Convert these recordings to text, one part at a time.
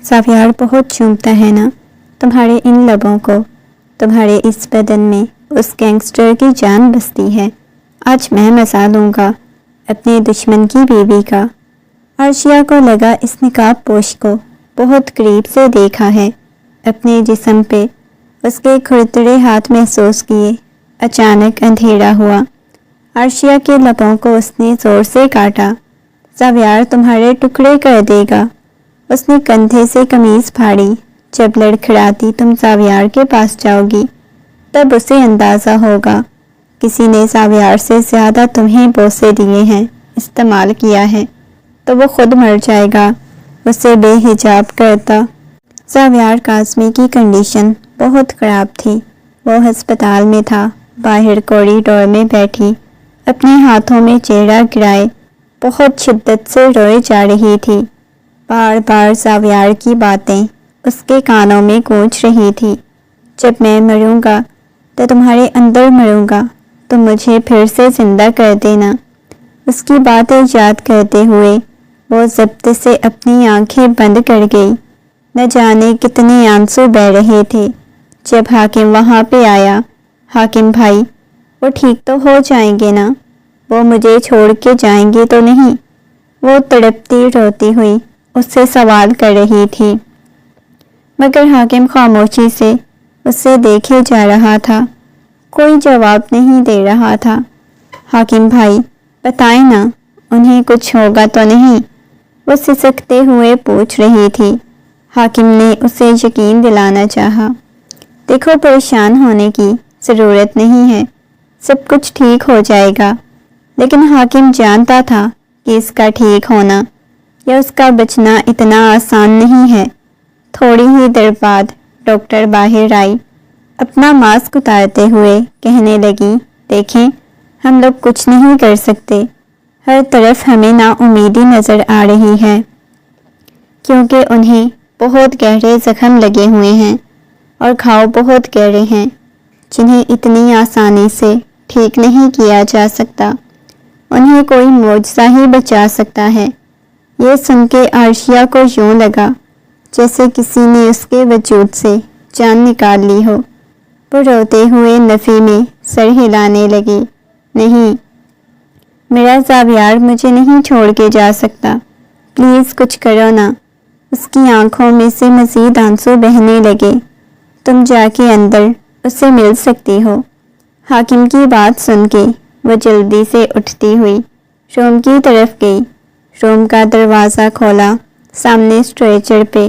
ساویار بہت چومتا ہے نا تمہارے ان لبوں کو، تمہارے اس بدن میں اس گینگسٹر کی جان بستی ہے۔ آج میں مزہ لوں گا اپنے دشمن کی بیوی کا۔ عرشیہ کو لگا اس نقاب پوش کو بہت قریب سے دیکھا ہے، اپنے جسم پہ اس کے کھرترے ہاتھ محسوس کیے۔ اچانک اندھیرا ہوا، عرشیہ کے لبوں کو اس نے زور سے کاٹا۔ ساویار تمہارے ٹکڑے کر دے گا۔ اس نے کندھے سے قمیض پھاڑی۔ جب لڑکھڑاتی تم ساویار کے پاس جاؤ گی تب اسے اندازہ ہوگا کسی نے ساویار سے زیادہ تمہیں بوسے دیے ہیں، استعمال کیا ہے، تو وہ خود مر جائے گا اسے بے حجاب کرتا۔ ساویار کاظمی کی کنڈیشن بہت خراب تھی۔ وہ ہسپتال میں تھا، باہر کوریڈور میں بیٹھی اپنے ہاتھوں میں چہرہ گرائے بہت شدت سے روئے جا رہی تھی۔ بار بار ساویار کی باتیں اس کے کانوں میں گونج رہی تھی۔ جب میں مروں گا تو تمہارے اندر مروں گا، تم مجھے پھر سے زندہ کر دینا۔ اس کی باتیں یاد کرتے ہوئے وہ ضبط سے اپنی آنکھیں بند کر گئی۔ نہ جانے کتنے آنسو بہہ رہے تھے۔ جب حاکم وہاں پہ آیا، حاکم بھائی وہ ٹھیک تو ہو جائیں گے نا؟ وہ مجھے چھوڑ کے جائیں گے تو نہیں؟ وہ تڑپتی روتی ہوئی اس سے سوال کر رہی تھی، مگر حاکم خاموشی سے اسے دیکھے جا رہا تھا، کوئی جواب نہیں دے رہا تھا۔ حاکم بھائی بتائیں نا، انہیں کچھ ہوگا تو نہیں؟ وہ سسکتے ہوئے پوچھ رہی تھی۔ حاکم نے اسے یقین دلانا چاہا، دیکھو پریشان ہونے کی ضرورت نہیں ہے، سب کچھ ٹھیک ہو جائے گا۔ لیکن حاکم جانتا تھا کہ اس کا ٹھیک ہونا یا اس کا بچنا اتنا آسان نہیں ہے۔ تھوڑی ہی دیر بعد ڈاکٹر باہر آئی، اپنا ماسک اتارتے ہوئے کہنے لگی، دیکھیں ہم لوگ کچھ نہیں کر سکتے، ہر طرف ہمیں نا امیدی نظر آ رہی ہے، کیونکہ انہیں بہت گہرے زخم لگے ہوئے ہیں اور گھاؤ بہت گہرے ہیں جنہیں اتنی آسانی سے ٹھیک نہیں کیا جا سکتا، انہیں کوئی معجزہ ہی بچا سکتا ہے۔ یہ سن کے عرشیہ کو یوں لگا جیسے کسی نے اس کے وجود سے جان نکال لی ہو۔ وہ روتے ہوئے نفی میں سر ہلانے لگی، نہیں، میرا ساویار مجھے نہیں چھوڑ کے جا سکتا، پلیز کچھ کرو نا۔ اس کی آنکھوں میں سے مزید آنسو بہنے لگے، تم جا کے اندر اسے مل سکتی ہو۔ حاکم کی بات سن کے وہ جلدی سے اٹھتی ہوئی روم کی طرف گئی۔ روم کا دروازہ کھولا، سامنے اسٹریچر پہ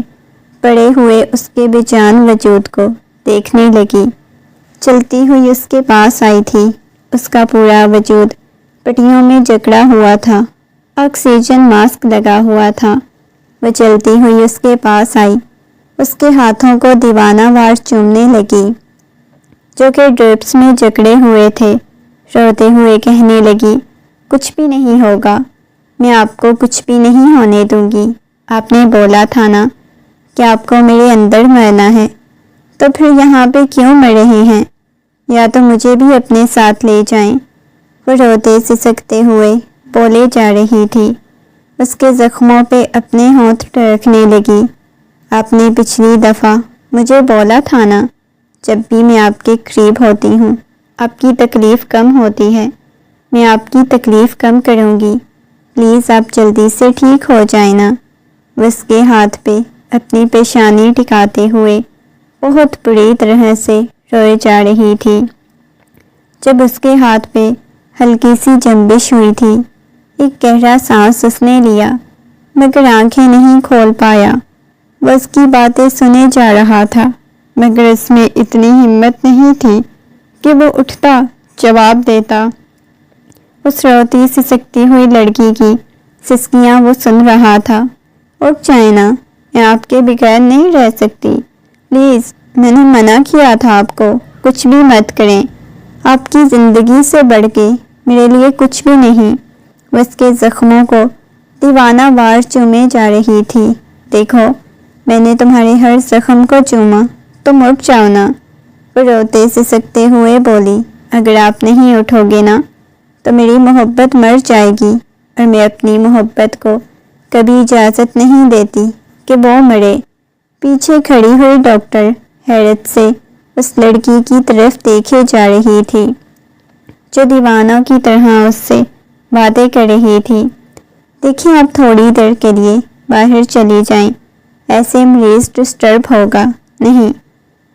پڑے ہوئے اس کے بے جان وجود کو دیکھنے لگی۔ چلتی ہوئی اس کے پاس آئی تھی، اس کا پورا وجود پٹیوں میں جکڑا ہوا تھا، آکسیجن ماسک لگا ہوا تھا۔ وہ چلتی ہوئی اس کے پاس آئی، اس کے ہاتھوں کو دیوانہ وار چومنے لگی جو کہ ڈرپس میں جکڑے ہوئے تھے۔ روتے ہوئے کہنے لگی، کچھ بھی نہیں ہوگا، میں آپ کو کچھ بھی نہیں ہونے دوں گی۔ آپ نے بولا تھا نا کہ آپ کو میرے اندر مرنا ہے، تو پھر یہاں پہ کیوں مر رہے ہیں؟ یا تو مجھے بھی اپنے ساتھ لے جائیں۔ وہ روتے سسکتے ہوئے بولے جا رہی تھی، اس کے زخموں پہ اپنے ہونٹ ٹرکنے لگی۔ آپ نے پچھلی دفعہ مجھے بولا تھا نا، جب بھی میں آپ کے قریب ہوتی ہوں آپ کی تکلیف کم ہوتی ہے، میں آپ کی تکلیف کم کروں گی، پلیز آپ جلدی سے ٹھیک ہو جائیں نا۔ وہ اس کے ہاتھ پہ اپنی پیشانی ٹکاتے ہوئے بہت بری طرح سے روئے جا رہی تھی۔ جب اس کے ہاتھ پہ ہلکی سی جنبش ہوئی تھی، ایک گہرا سانس اس نے لیا مگر آنکھیں نہیں کھول پایا۔ وہ اس کی باتیں سنے جا رہا تھا مگر اس میں اتنی ہمت نہیں تھی کہ وہ اٹھتا جواب دیتا۔ اس روتی سسکتی ہوئی لڑکی کی سسکیاں وہ سن رہا تھا۔ اٹھ جائیں نا، میں آپ کے بغیر نہیں رہ سکتی، پلیز، میں نے منع کیا تھا آپ کو کچھ بھی مت کریں، آپ کی زندگی سے بڑھ کے میرے لیے کچھ بھی نہیں۔ وہ اس کے زخموں کو دیوانہ وار چومے جا رہی تھی، دیکھو میں نے تمہارے ہر زخم کو چوما، تم اٹھ جاؤ نا۔ وہ روتے سسکتے ہوئے بولی، اگر آپ نہیں اٹھو گے نا تو میری محبت مر جائے گی، اور میں اپنی محبت کو کبھی اجازت نہیں دیتی کہ وہ مرے۔ پیچھے کھڑی ہوئی ڈاکٹر حیرت سے اس لڑکی کی طرف دیکھے جا رہی تھی جو دیوانوں کی طرح اس سے باتیں کر رہی تھی۔ دیکھیں، آپ تھوڑی دیر کے لیے باہر چلی جائیں، ایسے مریض ڈسٹرب ہوگا۔ نہیں،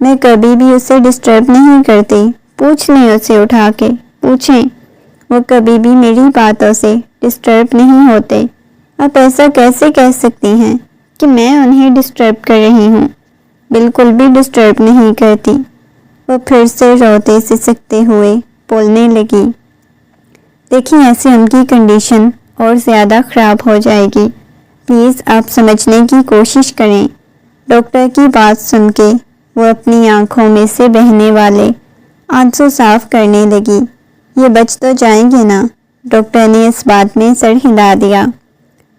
میں کبھی بھی اسے ڈسٹرب نہیں کرتی۔ پوچھ لیں اسے اٹھا کے، پوچھیں، وہ کبھی بھی میری باتوں سے ڈسٹرب نہیں ہوتے۔ آپ ایسا کیسے کہہ سکتی ہیں کہ میں انہیں ڈسٹرب کر رہی ہوں؟ بالکل بھی ڈسٹرب نہیں کرتی۔ وہ پھر سے روتے سسکتے ہوئے بولنے لگی۔ دیکھیں، ایسے ان کی کنڈیشن اور زیادہ خراب ہو جائے گی۔ پلیز آپ سمجھنے کی کوشش کریں۔ ڈاکٹر کی بات سن کے وہ اپنی آنکھوں میں سے بہنے والے آنسو صاف کرنے لگی۔ یہ بچ تو جائیں گے نا؟ ڈاکٹر نے اس بات میں سر ہلا دیا۔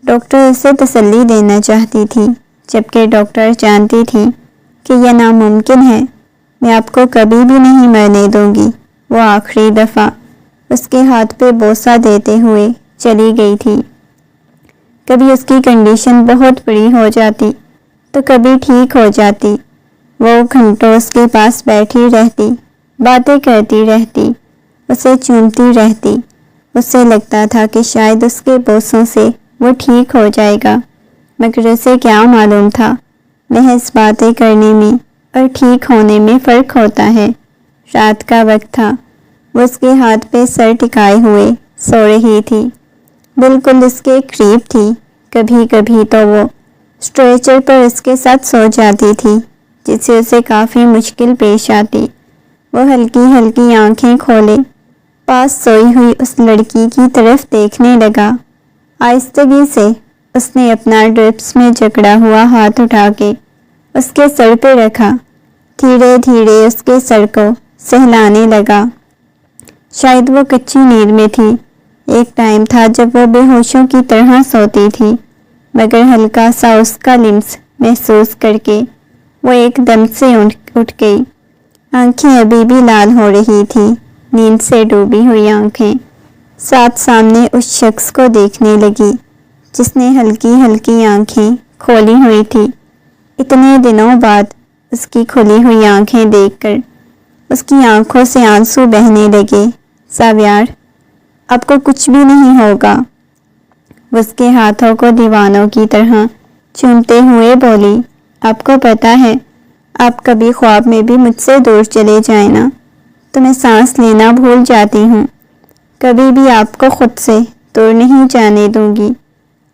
ڈاکٹر اسے تسلی دینا چاہتی تھی، جبکہ ڈاکٹر جانتی تھی کہ یہ ناممکن ہے۔ میں آپ کو کبھی بھی نہیں مرنے دوں گی۔ وہ آخری دفعہ اس کے ہاتھ پہ بوسہ دیتے ہوئے چلی گئی تھی۔ کبھی اس کی کنڈیشن بہت بری ہو جاتی تو کبھی ٹھیک ہو جاتی۔ وہ گھنٹوں اس کے پاس بیٹھی رہتی، باتیں کرتی رہتی، اسے چومتی رہتی۔ اسے لگتا تھا کہ شاید اس کے بوسوں سے وہ ٹھیک ہو جائے گا، مگر اسے کیا معلوم تھا محض باتیں کرنے میں اور ٹھیک ہونے میں فرق ہوتا ہے۔ رات کا وقت تھا، وہ اس کے ہاتھ پہ سر ٹکائے ہوئے سو رہی تھی، بالکل اس کے قریب تھی۔ کبھی کبھی تو وہ اسٹریچر پر اس کے ساتھ سو جاتی تھی، جس سے اسے کافی مشکل پیش آتی۔ وہ ہلکی ہلکی آنکھیں کھولے پاس سوئی ہوئی اس لڑکی کی طرف دیکھنے لگا۔ آہستگی سے اس نے اپنا ڈرپس میں جکڑا ہوا ہاتھ اٹھا کے اس کے سر پہ رکھا، دھیرے دھیرے اس کے سر کو سہلانے لگا۔ شاید وہ کچی نیند میں تھی۔ ایک ٹائم تھا جب وہ بے ہوشوں کی طرح سوتی تھی، مگر ہلکا سا اس کا لمس محسوس کر کے وہ ایک دم سے اٹھ گئی۔ آنکھیں ابھی بھی لال ہو رہی تھی، نیند سے ڈوبی ہوئی آنکھیں ساتھ سامنے اس شخص کو دیکھنے لگی جس نے ہلکی ہلکی آنکھیں کھولی ہوئی تھی۔ اتنے دنوں بعد اس کی کھلی ہوئی آنکھیں دیکھ کر اس کی آنکھوں سے آنسو بہنے لگے۔ ساویار، آپ کو کچھ بھی نہیں ہوگا، وہ اس کے ہاتھوں کو دیوانوں کی طرح چومتے ہوئے بولی۔ آپ کو پتا ہے، آپ کبھی خواب میں بھی مجھ سے دور چلے جائیں نا تو میں سانس لینا بھول جاتی ہوں۔ کبھی بھی آپ کو خود سے دور نہیں جانے دوں گی۔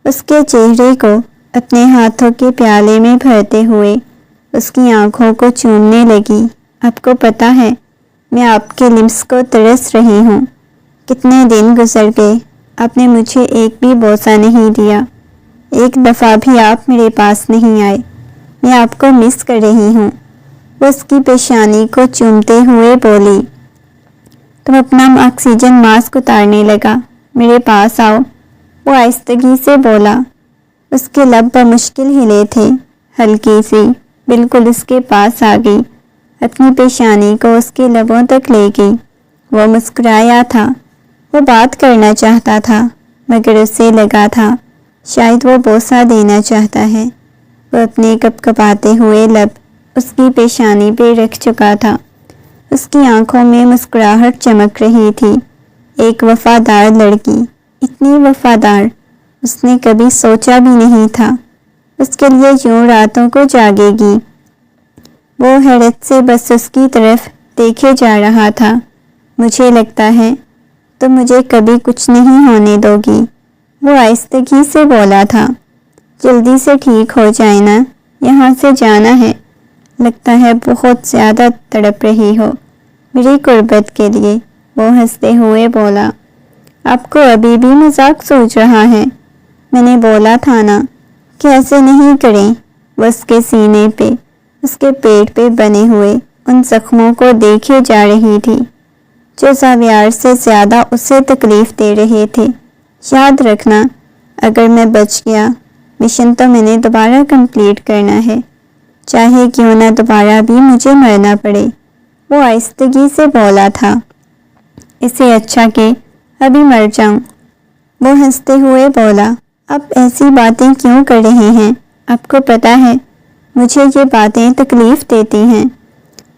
اس کے چہرے کو اپنے ہاتھوں کے پیالے میں بھرتے ہوئے اس کی آنکھوں کو چومنے لگی۔ آپ کو پتا ہے، میں آپ کے لمس کو ترس رہی ہوں۔ کتنے دن گزر گئے، آپ نے مجھے ایک بھی بوسہ نہیں دیا، ایک دفعہ بھی آپ میرے پاس نہیں آئے۔ میں آپ کو مس کر رہی ہوں۔ وہ اس کی پیشانی کو چومتے ہوئے بولی۔ تم اپنا آکسیجن ماسک اتارنے لگا، میرے پاس آؤ، وہ آہستگی سے بولا۔ اس کے لب بمشکل ہلے تھے۔ ہلکی سی بالکل اس کے پاس آ گئی، اپنی پیشانی کو اس کے لبوں تک لے گئی۔ وہ مسکرایا تھا، وہ بات کرنا چاہتا تھا، مگر اسے لگا تھا شاید وہ بوسہ دینا چاہتا ہے۔ وہ اپنے کپکپاتے ہوئے لب اس کی پیشانی پہ رکھ چکا تھا۔ اس کی آنکھوں میں مسکراہٹ چمک رہی تھی۔ ایک وفادار لڑکی، اتنی وفادار، اس نے کبھی سوچا بھی نہیں تھا اس کے لیے یوں راتوں کو جاگے گی۔ وہ حیرت سے بس اس کی طرف دیکھے جا رہا تھا۔ مجھے لگتا ہے تم مجھے کبھی کچھ نہیں ہونے دو گی، وہ آہستگی سے بولا تھا۔ جلدی سے ٹھیک ہو جائے نا، یہاں سے جانا ہے۔ لگتا ہے بہت زیادہ تڑپ رہی ہو میری قربت کے لیے، وہ ہنستے ہوئے بولا۔ آپ کو ابھی بھی مذاق سوچ رہا ہے؟ میں نے بولا تھا نا کہ ایسے نہیں کریں۔ وہ اس کے سینے پہ، اس کے پیٹ پہ بنے ہوئے ان زخموں کو دیکھے جا رہی تھی جو ساویار سے زیادہ اسے تکلیف دے رہے تھے۔ یاد رکھنا، اگر میں بچ گیا، مشن تو میں نے دوبارہ کمپلیٹ کرنا ہے، چاہے کیوں نہ دوبارہ بھی مجھے مرنا پڑے، وہ آہستگی سے بولا تھا۔ اسے اچھا کہ ابھی مر جاؤں، وہ ہنستے ہوئے بولا۔ آپ ایسی باتیں کیوں کر رہے ہیں؟ آپ کو پتا ہے مجھے یہ باتیں تکلیف دیتی ہیں۔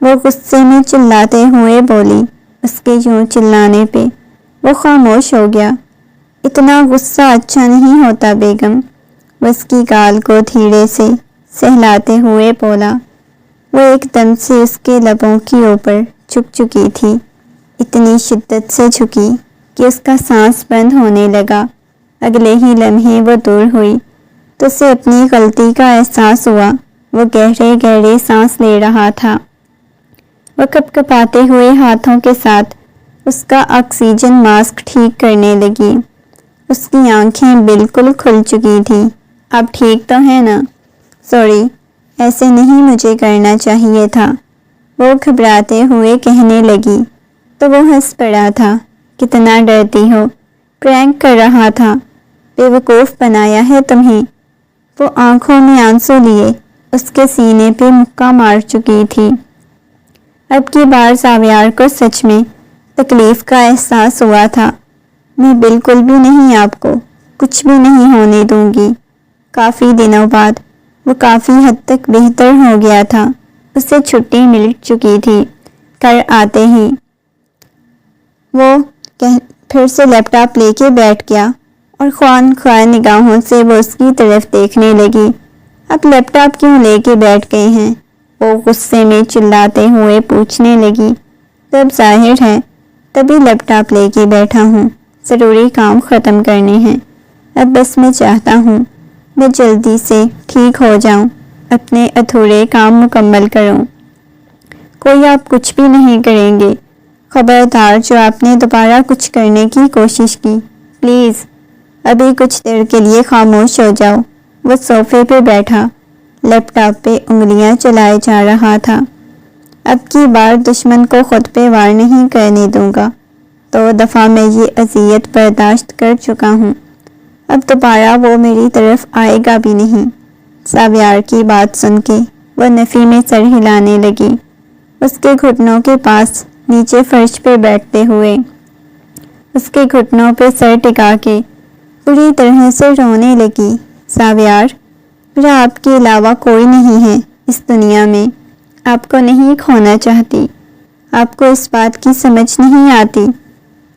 وہ غصے میں چلاتے ہوئے بولی۔ اس کے یوں چلانے پہ وہ خاموش ہو گیا۔ اتنا غصہ اچھا نہیں ہوتا بیگم، وہ اس کی گال کو دھیرے سے سہلاتے ہوئے بولا۔ وہ ایک دم سے اس کے لبوں کی اوپر جھک چکی تھی، اتنی شدت سے جھکی کہ اس کا سانس بند ہونے لگا۔ اگلے ہی لمحے وہ دور ہوئی تو اسے اپنی غلطی کا احساس ہوا۔ وہ گہرے گہرے سانس لے رہا تھا۔ وہ کپ کپاتے ہوئے ہاتھوں کے ساتھ اس کا آکسیجن ماسک ٹھیک کرنے لگی۔ اس کی آنکھیں بالکل کھل چکی تھیں۔ اب ٹھیک تو ہے نا؟ سوری، ایسے نہیں مجھے کرنا چاہیے تھا، وہ گھبراتے ہوئے کہنے لگی۔ تو وہ ہنس پڑا تھا۔ کتنا ڈرتی ہو، پرینک کر رہا تھا، بے وقوف بنایا ہے تمہیں۔ وہ آنکھوں میں آنسو لیے اس کے سینے پہ مکہ مار چکی تھی۔ اب کی بار ساویار کو سچ میں تکلیف کا احساس ہوا تھا۔ میں بالکل بھی نہیں آپ کو کچھ بھی نہیں ہونے دوں گی۔ کافی دنوں بعد وہ کافی حد تک بہتر ہو گیا تھا۔ اسے چھٹی مل چکی تھی۔ گھر آتے ہی وہ پھر سے لیپ ٹاپ لے کے بیٹھ گیا اور خواہ نگاہوں سے وہ اس کی طرف دیکھنے لگی۔ اب لیپ ٹاپ کیوں لے کے بیٹھ گئے ہیں؟ وہ غصے میں چلاتے ہوئے پوچھنے لگی۔ تب ظاہر ہے تبھی لیپ ٹاپ لے کے بیٹھا ہوں، ضروری کام ختم کرنے ہیں۔ اب بس میں چاہتا ہوں میں جلدی سے ٹھیک ہو جاؤں، اپنے ادھورے کام مکمل کروں۔ کوئی آپ کچھ بھی نہیں کریں گے، خبردار جو آپ نے دوبارہ کچھ کرنے کی کوشش کی، پلیز ابھی کچھ دیر کے لیے خاموش ہو جاؤ۔ وہ صوفے پہ بیٹھا لیپ ٹاپ پہ انگلیاں چلائے جا رہا تھا۔ اب کی بار دشمن کو خود پہ وار نہیں کرنے دوں گا۔ 2 دفعہ میں یہ اذیت برداشت کر چکا ہوں، اب دوبارہ وہ میری طرف آئے گا بھی نہیں۔ ساویار کی بات سن کے وہ نفی میں سر ہلانے لگی، اس کے گھٹنوں کے پاس نیچے فرش پہ بیٹھتے ہوئے اس کے گھٹنوں پہ سر ٹکا کے پوری طرح سے رونے لگی۔ ساویار، میرا آپ کے علاوہ کوئی نہیں ہے اس دنیا میں، آپ کو نہیں کھونا چاہتی، آپ کو اس بات کی سمجھ نہیں آتی۔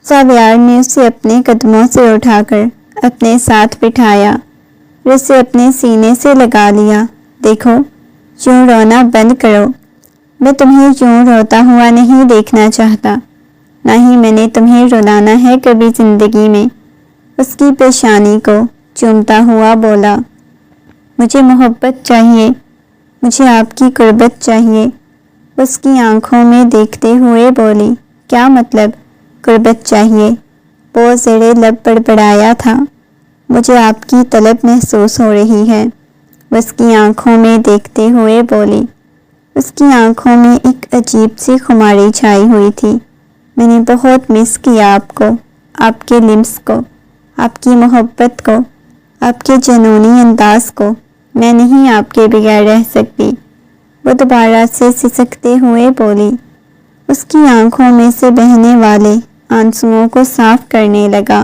ساویار نے اسے اپنے قدموں سے اٹھا کر اپنے ساتھ بٹھایا اور اسے اپنے سینے سے لگا لیا۔ دیکھو، یوں رونا بند کرو، میں تمہیں یوں روتا ہوا نہیں دیکھنا چاہتا، نہ ہی میں نے تمہیں رلانا ہے کبھی زندگی میں۔ اس کی پیشانی کو چومتا ہوا بولا۔ مجھے محبت چاہیے، مجھے آپ کی قربت چاہیے، اس کی آنکھوں میں دیکھتے ہوئے بولی۔ کیا مطلب قربت چاہیے؟ وہ زیر لب بڑبڑایا تھا۔ مجھے آپ کی طلب محسوس ہو رہی ہے، اس کی آنکھوں میں دیکھتے ہوئے بولی۔ اس کی آنکھوں میں ایک عجیب سی خماری چھائی ہوئی تھی۔ میں نے بہت مس کیا آپ کو، آپ کے لمس کو، آپ کی محبت کو، آپ کے جنونی انداز کو۔ میں نہیں آپ کے بغیر رہ سکتی، وہ دوبارہ سے سسکتے ہوئے بولی۔ اس کی آنکھوں میں سے بہنے والے آنسوؤں کو صاف کرنے لگا۔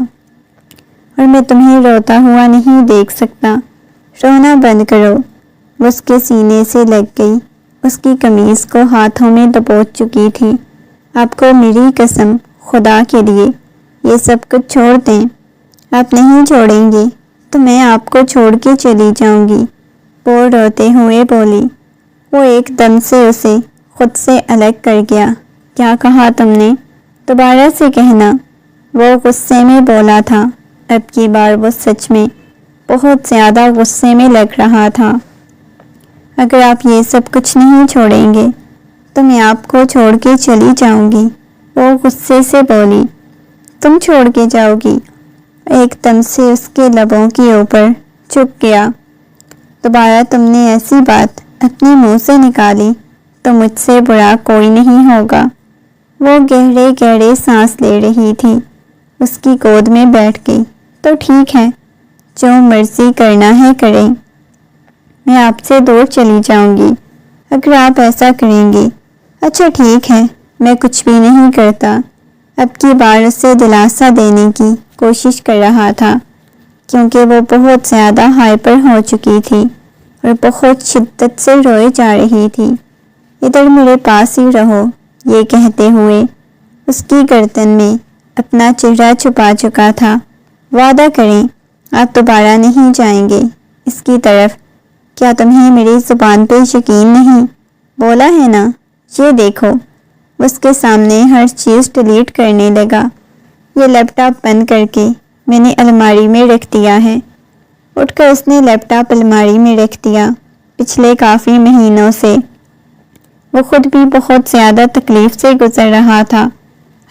اور میں تمہیں روتا ہوا نہیں دیکھ سکتا، رونا بند کرو۔ وہ اس کے سینے سے لگ گئی، اس کی قمیض کو ہاتھوں میں دبوچ چکی تھی۔ آپ کو میری قسم، خدا کے لیے یہ سب کچھ چھوڑ دیں۔ آپ نہیں چھوڑیں گے تو میں آپ کو چھوڑ کے چلی جاؤں گی، وہ روتے ہوئے بولی۔ وہ ایک دم سے اسے خود سے الگ کر گیا۔ کیا کہا تم نے؟ دوبارہ سے کہنا، وہ غصے میں بولا تھا۔ اب کی بار وہ سچ میں بہت زیادہ غصے میں لگ رہا تھا۔ اگر آپ یہ سب کچھ نہیں چھوڑیں گے تو میں آپ کو چھوڑ کے چلی جاؤں گی، وہ غصے سے بولی۔ تم چھوڑ کے جاؤ گی؟ ایک دم سے اس کے لبوں کے اوپر جھک گیا۔ دوبارہ تم نے ایسی بات اپنے منہ سے نکالی تو مجھ سے برا کوئی نہیں ہوگا۔ وہ گہرے گہرے سانس لے رہی تھی، اس کی گود میں بیٹھ گئی۔ تو ٹھیک ہے، جو مرضی کرنا ہے کریں، میں آپ سے دور چلی جاؤں گی اگر آپ ایسا کریں گی۔ اچھا ٹھیک ہے، میں کچھ بھی نہیں کرتا۔ اب کی بار اسے دلاسا دینے کی کوشش کر رہا تھا، کیونکہ وہ بہت زیادہ ہائپر ہو چکی تھی۔ اور بہت شدت سے روئے جا رہی تھی۔ ادھر میرے پاس ہی رہو، یہ کہتے ہوئے اس کی گردن میں اپنا چہرہ چھپا چکا تھا۔ وعدہ کریں آپ دوبارہ نہیں جائیں گے اس کی طرف، کیا تمہیں میری زبان پہ یقین نہیں؟ بولا ہے نا، یہ دیکھو۔ اس کے سامنے ہر چیز ڈیلیٹ کرنے لگا۔ یہ لیپ ٹاپ بند کر کے میں نے الماری میں رکھ دیا ہے۔ اٹھ کر اس نے لیپ ٹاپ الماری میں رکھ دیا۔ پچھلے کافی مہینوں سے وہ خود بھی بہت زیادہ تکلیف سے گزر رہا تھا،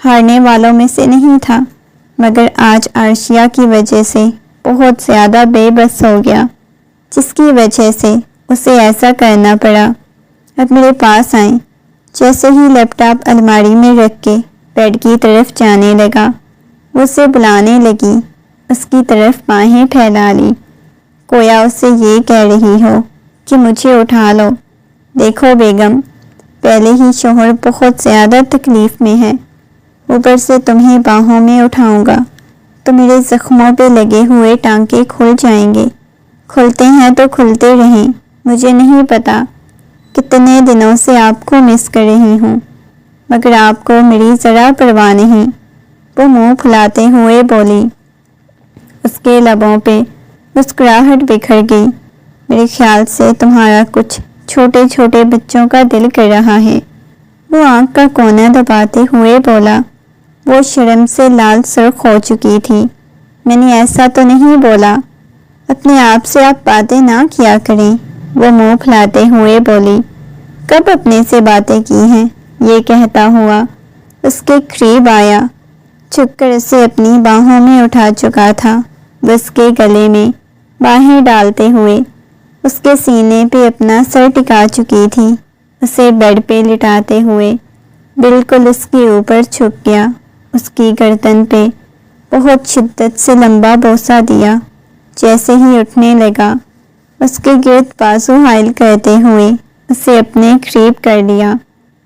ہارنے والوں میں سے نہیں تھا، مگر آج عرشیہ کی وجہ سے بہت زیادہ بے بس ہو گیا، جس کی وجہ سے اسے ایسا کرنا پڑا۔ اب میرے پاس آئیں۔ جیسے ہی لیپ ٹاپ الماری میں رکھ کے بیڈ کی طرف جانے لگا، وہ اسے بلانے لگی، اس کی طرف باہیں پھیلا لی، گویا اسے یہ کہہ رہی ہو کہ مجھے اٹھا لو۔ دیکھو بیگم، پہلے ہی شوہر بہت زیادہ تکلیف میں ہے، اوپر سے تمہیں باہوں میں اٹھاؤں گا تو میرے زخموں پہ لگے ہوئے ٹانکے کھل جائیں گے۔ کھلتے ہیں تو کھلتے رہیں، مجھے نہیں پتا کتنے دنوں سے آپ کو مس کر رہی ہوں، مگر آپ کو میری ذرا پرواہ نہیں۔ وہ منہ پھلاتے ہوئے بولی۔ اس کے لبوں پہ مسکراہٹ بکھر گئی۔ میرے خیال سے تمہارا کچھ چھوٹے چھوٹے بچوں کا دل کر رہا ہے۔ وہ آنکھ کا کونا دباتے ہوئے بولا۔ وہ شرم سے لال سرخ ہو چکی تھی۔ میں نے ایسا تو نہیں بولا، اپنے آپ سے آپ باتیں نہ کیا کریں، وہ منہ پھلاتے ہوئے بولی۔ کب اپنے سے باتیں کی ہیں؟ یہ کہتا ہوا اس کے قریب آیا، چھک کر اسے اپنی باہوں میں اٹھا چکا تھا۔ وہ اس کے گلے میں باہیں ڈالتے ہوئے اس کے سینے پہ اپنا سر ٹکا چکی تھی۔ اسے بیڈ پہ لٹاتے ہوئے بالکل اس کے اوپر چھپ گیا، اس کی گردن پہ بہت شدت سے لمبا بوسہ دیا۔ جیسے ہی اٹھنے لگا، اس کے گرد بازو حائل کرتے ہوئے اسے اپنے قریب کر لیا۔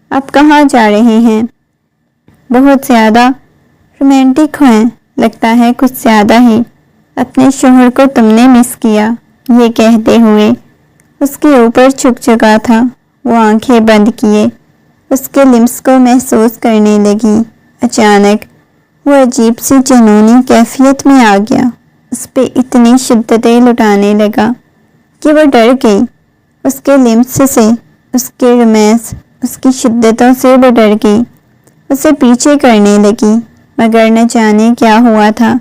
آپ کہاں جا رہے ہیں؟ بہت زیادہ رومانٹک ہیں، لگتا ہے کچھ زیادہ ہی۔ اپنے شوہر کو تم نے مس کیا، یہ کہتے ہوئے اس کے اوپر چھک چکا تھا۔ وہ آنکھیں بند کیے اس کے لمس کو محسوس کرنے لگی۔ اچانک وہ عجیب سی جنونی کیفیت میں آ گیا، اس پہ اتنی شدتیں لٹانے لگا کہ وہ ڈر گئی۔ اس کے لمس سے، اس کے رومانس، اس کی شدتوں سے وہ ڈر گئی، اسے پیچھے کرنے لگی، مگر نہ جانے کیا ہوا تھا،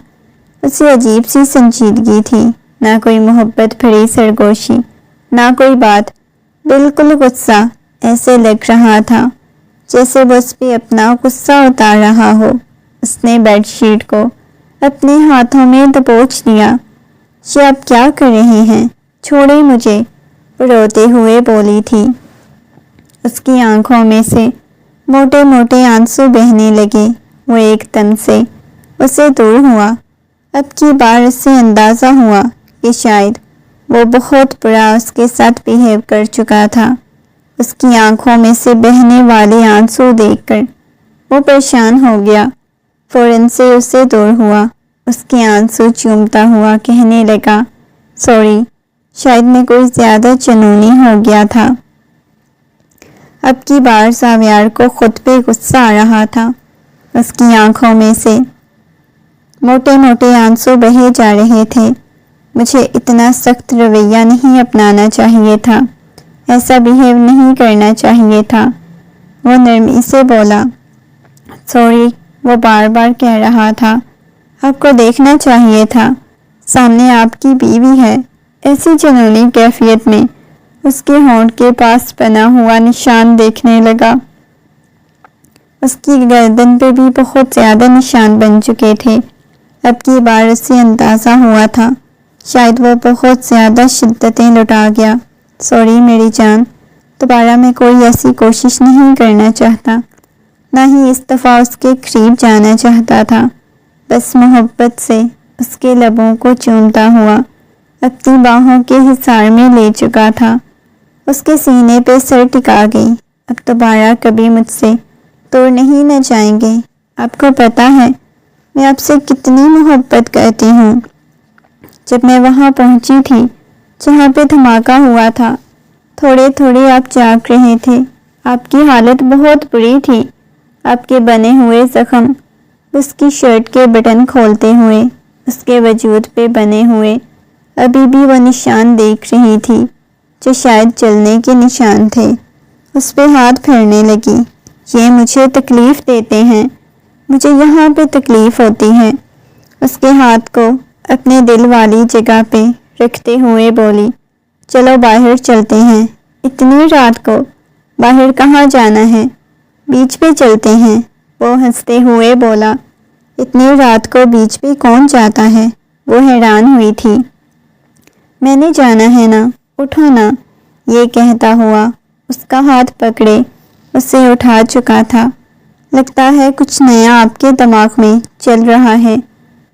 اسے عجیب سی سنجیدگی تھی، نہ کوئی محبت بھری سرگوشی، نہ کوئی بات، بالکل غصہ، ایسے لگ رہا تھا جیسے وہ اس پہ اپنا غصہ اتار رہا ہو۔ اس نے بیڈ شیٹ کو اپنے ہاتھوں میں دبوچ لیا۔ یہ آپ کیا کر رہے ہیں؟ چھوڑیں مجھے، وہ روتے ہوئے بولی تھی۔ اس کی آنکھوں میں سے موٹے موٹے آنسو بہنے لگے۔ وہ ایک دم سے اسے دور ہوا۔ اب کی بار اسے اندازہ ہوا کہ شاید وہ بہت برا اس کے ساتھ بیہیو کر چکا تھا۔ اس کی آنکھوں میں سے بہنے والے آنسو دیکھ کر وہ پریشان ہو گیا، فوراً سے اسے دور ہوا، اس کے آنسو چومتا ہوا کہنے لگا، سوری، شاید میں کوئی زیادہ جنونی ہو گیا تھا۔ اب کی بار ساویار کو خود پہ غصہ آ رہا تھا۔ اس کی آنکھوں میں سے موٹے موٹے آنسو بہے جا رہے تھے۔ مجھے اتنا سخت رویہ نہیں اپنانا چاہیے تھا، ایسا بیہیو نہیں کرنا چاہیے تھا، وہ نرمی سے بولا۔ سوری، وہ بار بار کہہ رہا تھا۔ آپ کو دیکھنا چاہیے تھا، سامنے آپ کی بیوی ہے۔ ایسی جنونی کیفیت میں اس کے ہونٹ کے پاس بنا ہوا نشان دیکھنے لگا۔ اس کی گردن پہ بھی بہت زیادہ نشان بن چکے تھے۔ اب کی بار اسے اندازہ ہوا تھا شاید وہ بہت زیادہ شدتیں لٹا گیا۔ سوری میری جان، دوبارہ میں کوئی ایسی کوشش نہیں کرنا چاہتا، نہ ہی اس دفعہ اس کے قریب جانا چاہتا تھا، بس محبت سے اس کے لبوں کو چومتا ہوا اپنی باہوں کے حصار میں لے چکا تھا۔ اس کے سینے پہ سر ٹکا گئی۔ اب دوبارہ کبھی مجھ سے دور نہیں نہ جائیں گے، آپ کو پتا ہے میں آپ سے کتنی محبت کرتی ہوں۔ جب میں وہاں پہنچی تھی جہاں پہ دھماکہ ہوا تھا۔ تھوڑے تھوڑے آپ جاگ رہے تھے۔ آپ کی حالت بہت بری تھی۔ آپ کے بنے ہوئے زخم اس کی شرٹ کے بٹن کھولتے ہوئے اس کے وجود پہ بنے ہوئے ابھی بھی وہ نشان دیکھ رہی تھی جو شاید جلنے کے نشان تھے۔ اس پہ ہاتھ پھیرنے لگی۔ یہ مجھے تکلیف دیتے ہیں، مجھے یہاں پہ تکلیف ہوتی ہے۔ اس کے ہاتھ کو اپنے دل والی جگہ پہ رکھتے ہوئے بولی، چلو باہر چلتے ہیں۔ اتنی رات کو باہر کہاں جانا ہے؟ بیچ پہ چلتے ہیں، وہ ہنستے ہوئے بولا۔ اتنی رات کو بیچ پہ کون جاتا ہے؟ وہ حیران ہوئی تھی۔ میں نے جانا ہے نا، اٹھو نا، یہ کہتا ہوا اس کا ہاتھ پکڑے اسے اٹھا چکا تھا۔ لگتا ہے کچھ نیا آپ کے دماغ میں چل رہا ہے،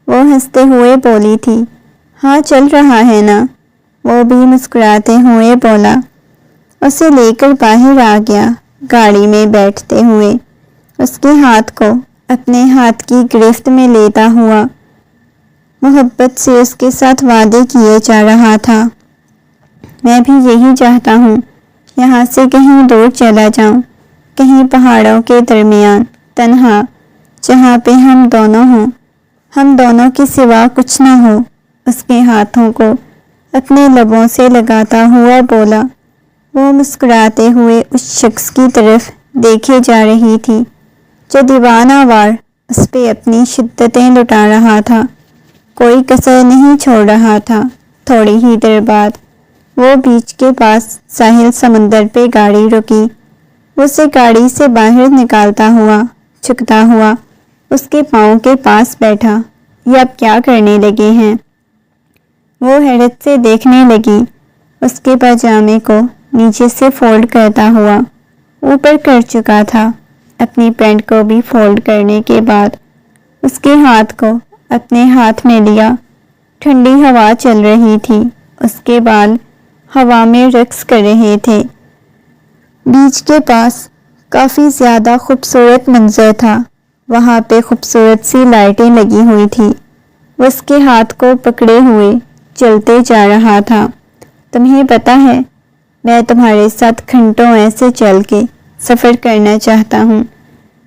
وہ ہنستے ہوئے بولی تھی۔ ہاں چل رہا ہے نا، وہ بھی مسکراتے ہوئے بولا۔ اسے لے کر باہر آ گیا، گاڑی میں بیٹھتے ہوئے اس کے ہاتھ کو اپنے ہاتھ کی گرفت میں لیتا ہوا محبت سے اس کے ساتھ وعدے کیے جا رہا تھا۔ میں بھی یہی چاہتا ہوں، یہاں سے کہیں دور چلا جاؤں، کہیں پہاڑوں کے درمیان تنہا، جہاں پہ ہم دونوں ہوں، ہم دونوں کے سوا کچھ نہ ہو۔ اس کے ہاتھوں کو اپنے لبوں سے لگاتا ہوا بولا۔ وہ مسکراتے ہوئے اس شخص کی طرف دیکھے جا رہی تھی جو دیوانہ وار اس پہ اپنی شدتیں لٹا رہا تھا، کوئی کسر نہیں چھوڑ رہا تھا۔ تھوڑی ہی دیر بعد وہ بیچ کے پاس ساحل سمندر پہ گاڑی رکی۔ اسے گاڑی سے باہر نکالتا ہوا جھکتا ہوا اس کے پاؤں کے پاس بیٹھا۔ یہ اب کیا کرنے لگے ہیں؟ وہ حیرت سے دیکھنے لگی۔ اس کے پاجامے کو نیچے سے فولڈ کرتا ہوا اوپر کر چکا تھا۔ اپنی پینٹ کو بھی فولڈ کرنے کے بعد اس کے ہاتھ کو اپنے ہاتھ میں لیا۔ ٹھنڈی ہوا چل رہی تھی، اس کے بال ہوا میں رقص کر رہے تھے۔ بیچ کے پاس کافی زیادہ خوبصورت منظر تھا، وہاں پہ خوبصورت سی لائٹیں لگی ہوئی تھی۔ وہ اس کے ہاتھ کو پکڑے ہوئے چلتے جا رہا تھا۔ تمہیں پتہ ہے، میں تمہارے ساتھ گھنٹوں ایسے چل کے سفر کرنا چاہتا ہوں۔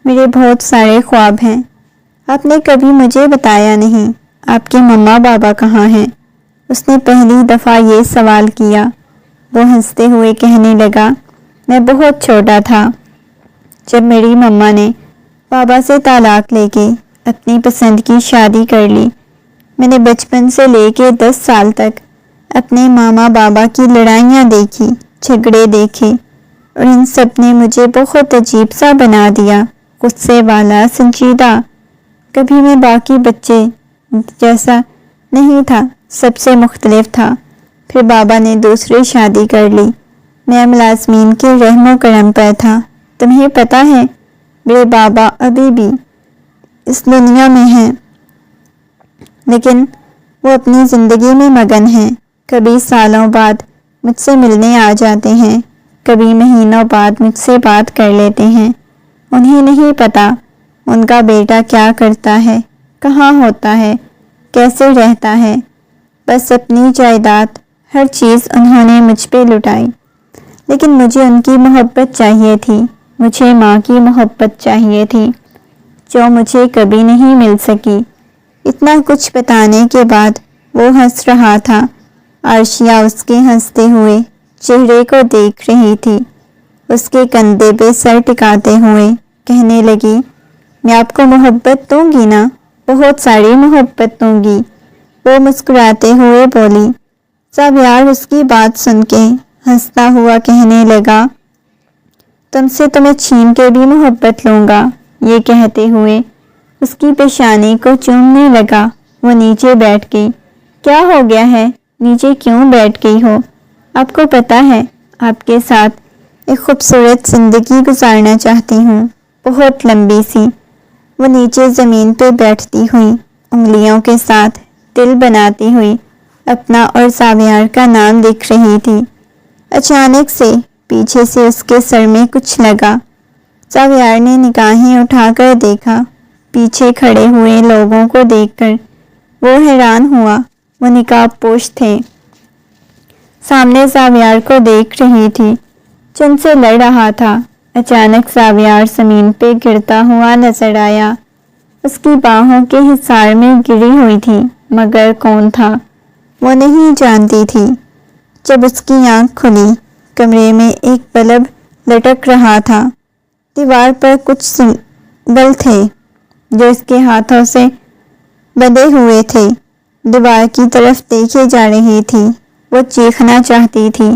میرے بہت سارے خواب ہیں۔ آپ نے کبھی مجھے بتایا نہیں، آپ کے مما بابا کہاں ہیں؟ اس نے پہلی دفعہ یہ سوال کیا۔ وہ ہنستے ہوئے کہنے لگا، میں بہت چھوٹا تھا جب میری مما نے بابا سے طلاق لے کے اپنی پسند کی شادی کر لی۔ میں نے بچپن سے لے کے 10 سال تک اپنے ماما بابا کی لڑائیاں دیکھی، جھگڑے دیکھے، اور ان سب نے مجھے بہت عجیب سا بنا دیا، غصے والا، سنجیدہ۔ کبھی میں باقی بچے جیسا نہیں تھا، سب سے مختلف تھا۔ پھر بابا نے دوسری شادی کر لی، میں ملازمین کے رحم و کرم پر تھا۔ تمہیں پتہ ہے، میرے بابا ابھی بھی اس دنیا میں ہیں، لیکن وہ اپنی زندگی میں مگن ہیں۔ کبھی سالوں بعد مجھ سے ملنے آ جاتے ہیں، کبھی مہینوں بعد مجھ سے بات کر لیتے ہیں۔ انہیں نہیں پتا ان کا بیٹا کیا کرتا ہے، کہاں ہوتا ہے، کیسے رہتا ہے۔ بس اپنی جائیداد، ہر چیز انہوں نے مجھ پہ لٹائی، لیکن مجھے ان کی محبت چاہیے تھی، مجھے ماں کی محبت چاہیے تھی، جو مجھے کبھی نہیں مل سکی۔ اتنا کچھ بتانے کے بعد وہ ہنس رہا تھا۔ عرشیہ اس کے ہنستے ہوئے چہرے کو دیکھ رہی تھی، اس کے کندھے پہ سر ٹکاتے ہوئے کہنے لگی، میں آپ کو محبت دوں گی نا، بہت ساری محبت دوں گی۔ وہ مسکراتے ہوئے بولی۔ ساویار اس کی بات سن کے ہنستا ہوا کہنے لگا، تم سے تو میں چھین کے بھی محبت لوں گا۔ یہ کہتے ہوئے اس کی پیشانی کو چومنے لگا۔ وہ نیچے بیٹھ گئی۔ کیا ہو گیا ہے؟ نیچے کیوں بیٹھ گئی ہو؟ آپ کو پتہ ہے، آپ کے ساتھ ایک خوبصورت زندگی گزارنا چاہتی ہوں، بہت لمبی سی۔ وہ نیچے زمین پہ بیٹھتی ہوئی انگلیوں کے ساتھ دل بناتی ہوئی اپنا اور ساویار کا نام لکھ رہی تھی۔ اچانک سے پیچھے سے اس کے سر میں کچھ لگا۔ ساویار نے نگاہیں اٹھا کر دیکھا۔ پیچھے کھڑے ہوئے لوگوں کو دیکھ کر وہ حیران ہوا، وہ نقاب پوش تھے۔ سامنے زاویار کو دیکھ رہی تھی، جن سے لڑ رہا تھا۔ اچانک زاویار زمین پہ گرتا ہوا نظر آیا۔ اس کی باہوں کے حصار میں گری ہوئی تھی، مگر کون تھا وہ نہیں جانتی تھی۔ جب اس کی آنکھ کھلی، کمرے میں ایک بلب لٹک رہا تھا۔ دیوار پر کچھ سمبل تھے جو اس کے ہاتھوں سے بندھے ہوئے تھے۔ دیوار کی طرف دیکھے جا رہی تھی۔ وہ چیخنا چاہتی تھی،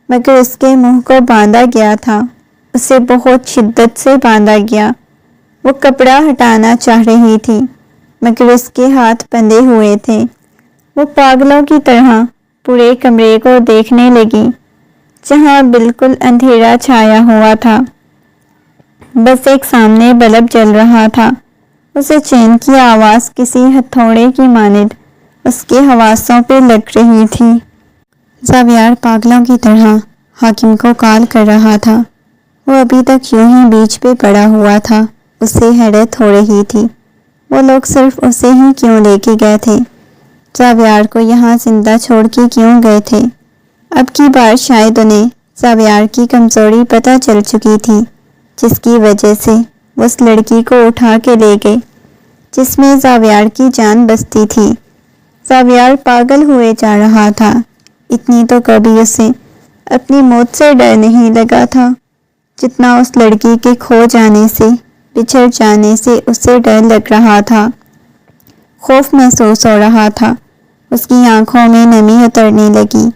مگر اس کے منہ کو باندھا گیا تھا۔ اسے بہت شدت سے باندھا گیا۔ وہ کپڑا ہٹانا چاہ رہی تھی، مگر اس کے ہاتھ بندھے ہوئے تھے۔ وہ پاگلوں کی طرح پورے کمرے کو دیکھنے لگی، جہاں بالکل اندھیرا چھایا ہوا تھا۔ بس ایک سامنے بلب جل رہا تھا۔ اسے چین کی آواز کسی ہتھوڑے کی مانند اس کے حواسوں پہ لگ رہی تھی۔ زاویار پاگلوں کی طرح حاکم کو کال کر رہا تھا۔ وہ ابھی تک یوں ہی بیچ پہ پڑا ہوا تھا۔ اسے حیرت ہو رہی تھی، وہ لوگ صرف اسے ہی کیوں لے کے گئے تھے؟ زاویار کو یہاں زندہ چھوڑ کے کیوں گئے تھے؟ اب کی بار شاید انہیں زاویار کی کمزوری پتہ چل چکی تھی، جس کی وجہ سے وہ اس لڑکی کو اٹھا کے لے گئے جس میں زاویار کی جان بستی تھی۔ زاویار پاگل ہوئے جا رہا تھا۔ اتنی تو کبھی اسے اپنی موت سے ڈر نہیں لگا تھا، جتنا اس لڑکی کے کھو جانے سے، بچھڑ جانے سے اسے ڈر لگ رہا تھا۔ خوف محسوس ہو رہا تھا۔ اس کی آنکھوں میں نمی اترنے لگی۔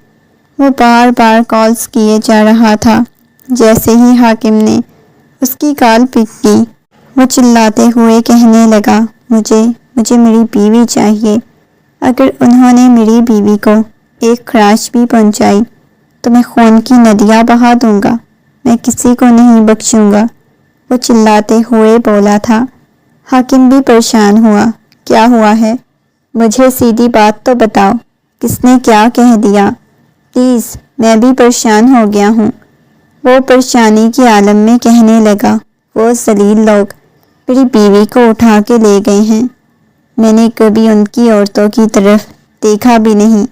وہ بار بار کالز کیے جا رہا تھا۔ جیسے ہی حاکم نے اس کی کال پک کی، وہ چلاتے ہوئے کہنے لگا، مجھے میری بیوی چاہیے۔ اگر انہوں نے میری بیوی کو ایک خراش بھی پہنچائی تو میں خون کی ندیاں بہا دوں گا، میں کسی کو نہیں بخشوں گا، وہ چلاتے ہوئے بولا تھا۔ حاکم بھی پریشان ہوا۔ کیا ہوا ہے؟ مجھے سیدھی بات تو بتاؤ، کس نے کیا کہہ دیا؟ پلیز، میں بھی پریشان ہو گیا ہوں۔ وہ پریشانی کے عالم میں کہنے لگا، وہ ذلیل لوگ میری بیوی کو اٹھا کے لے گئے ہیں۔ میں نے کبھی ان کی عورتوں کی طرف دیکھا بھی نہیں۔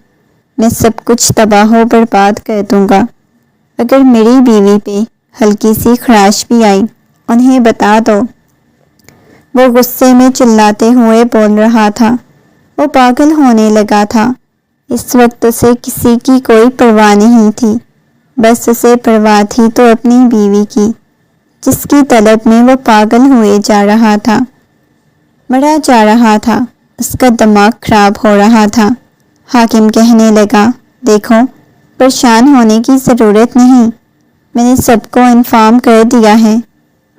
میں سب کچھ تباہ و برباد کر دوں گا۔ اگر میری بیوی پہ ہلکی سی خراش بھی آئی، انہیں بتا دو۔ وہ غصے میں چلاتے ہوئے بول رہا تھا۔ وہ پاگل ہونے لگا تھا۔ اس وقت اسے کسی کی کوئی پرواہ نہیں تھی، بس اسے پرواہ تھی تو اپنی بیوی کی، جس کی طلب میں وہ پاگل ہوئے جا رہا تھا، مرا جا رہا تھا۔ اس کا دماغ خراب ہو رہا تھا۔ حاکم کہنے لگا، دیکھو، پریشان ہونے کی ضرورت نہیں، میں نے سب کو انفارم کر دیا ہے۔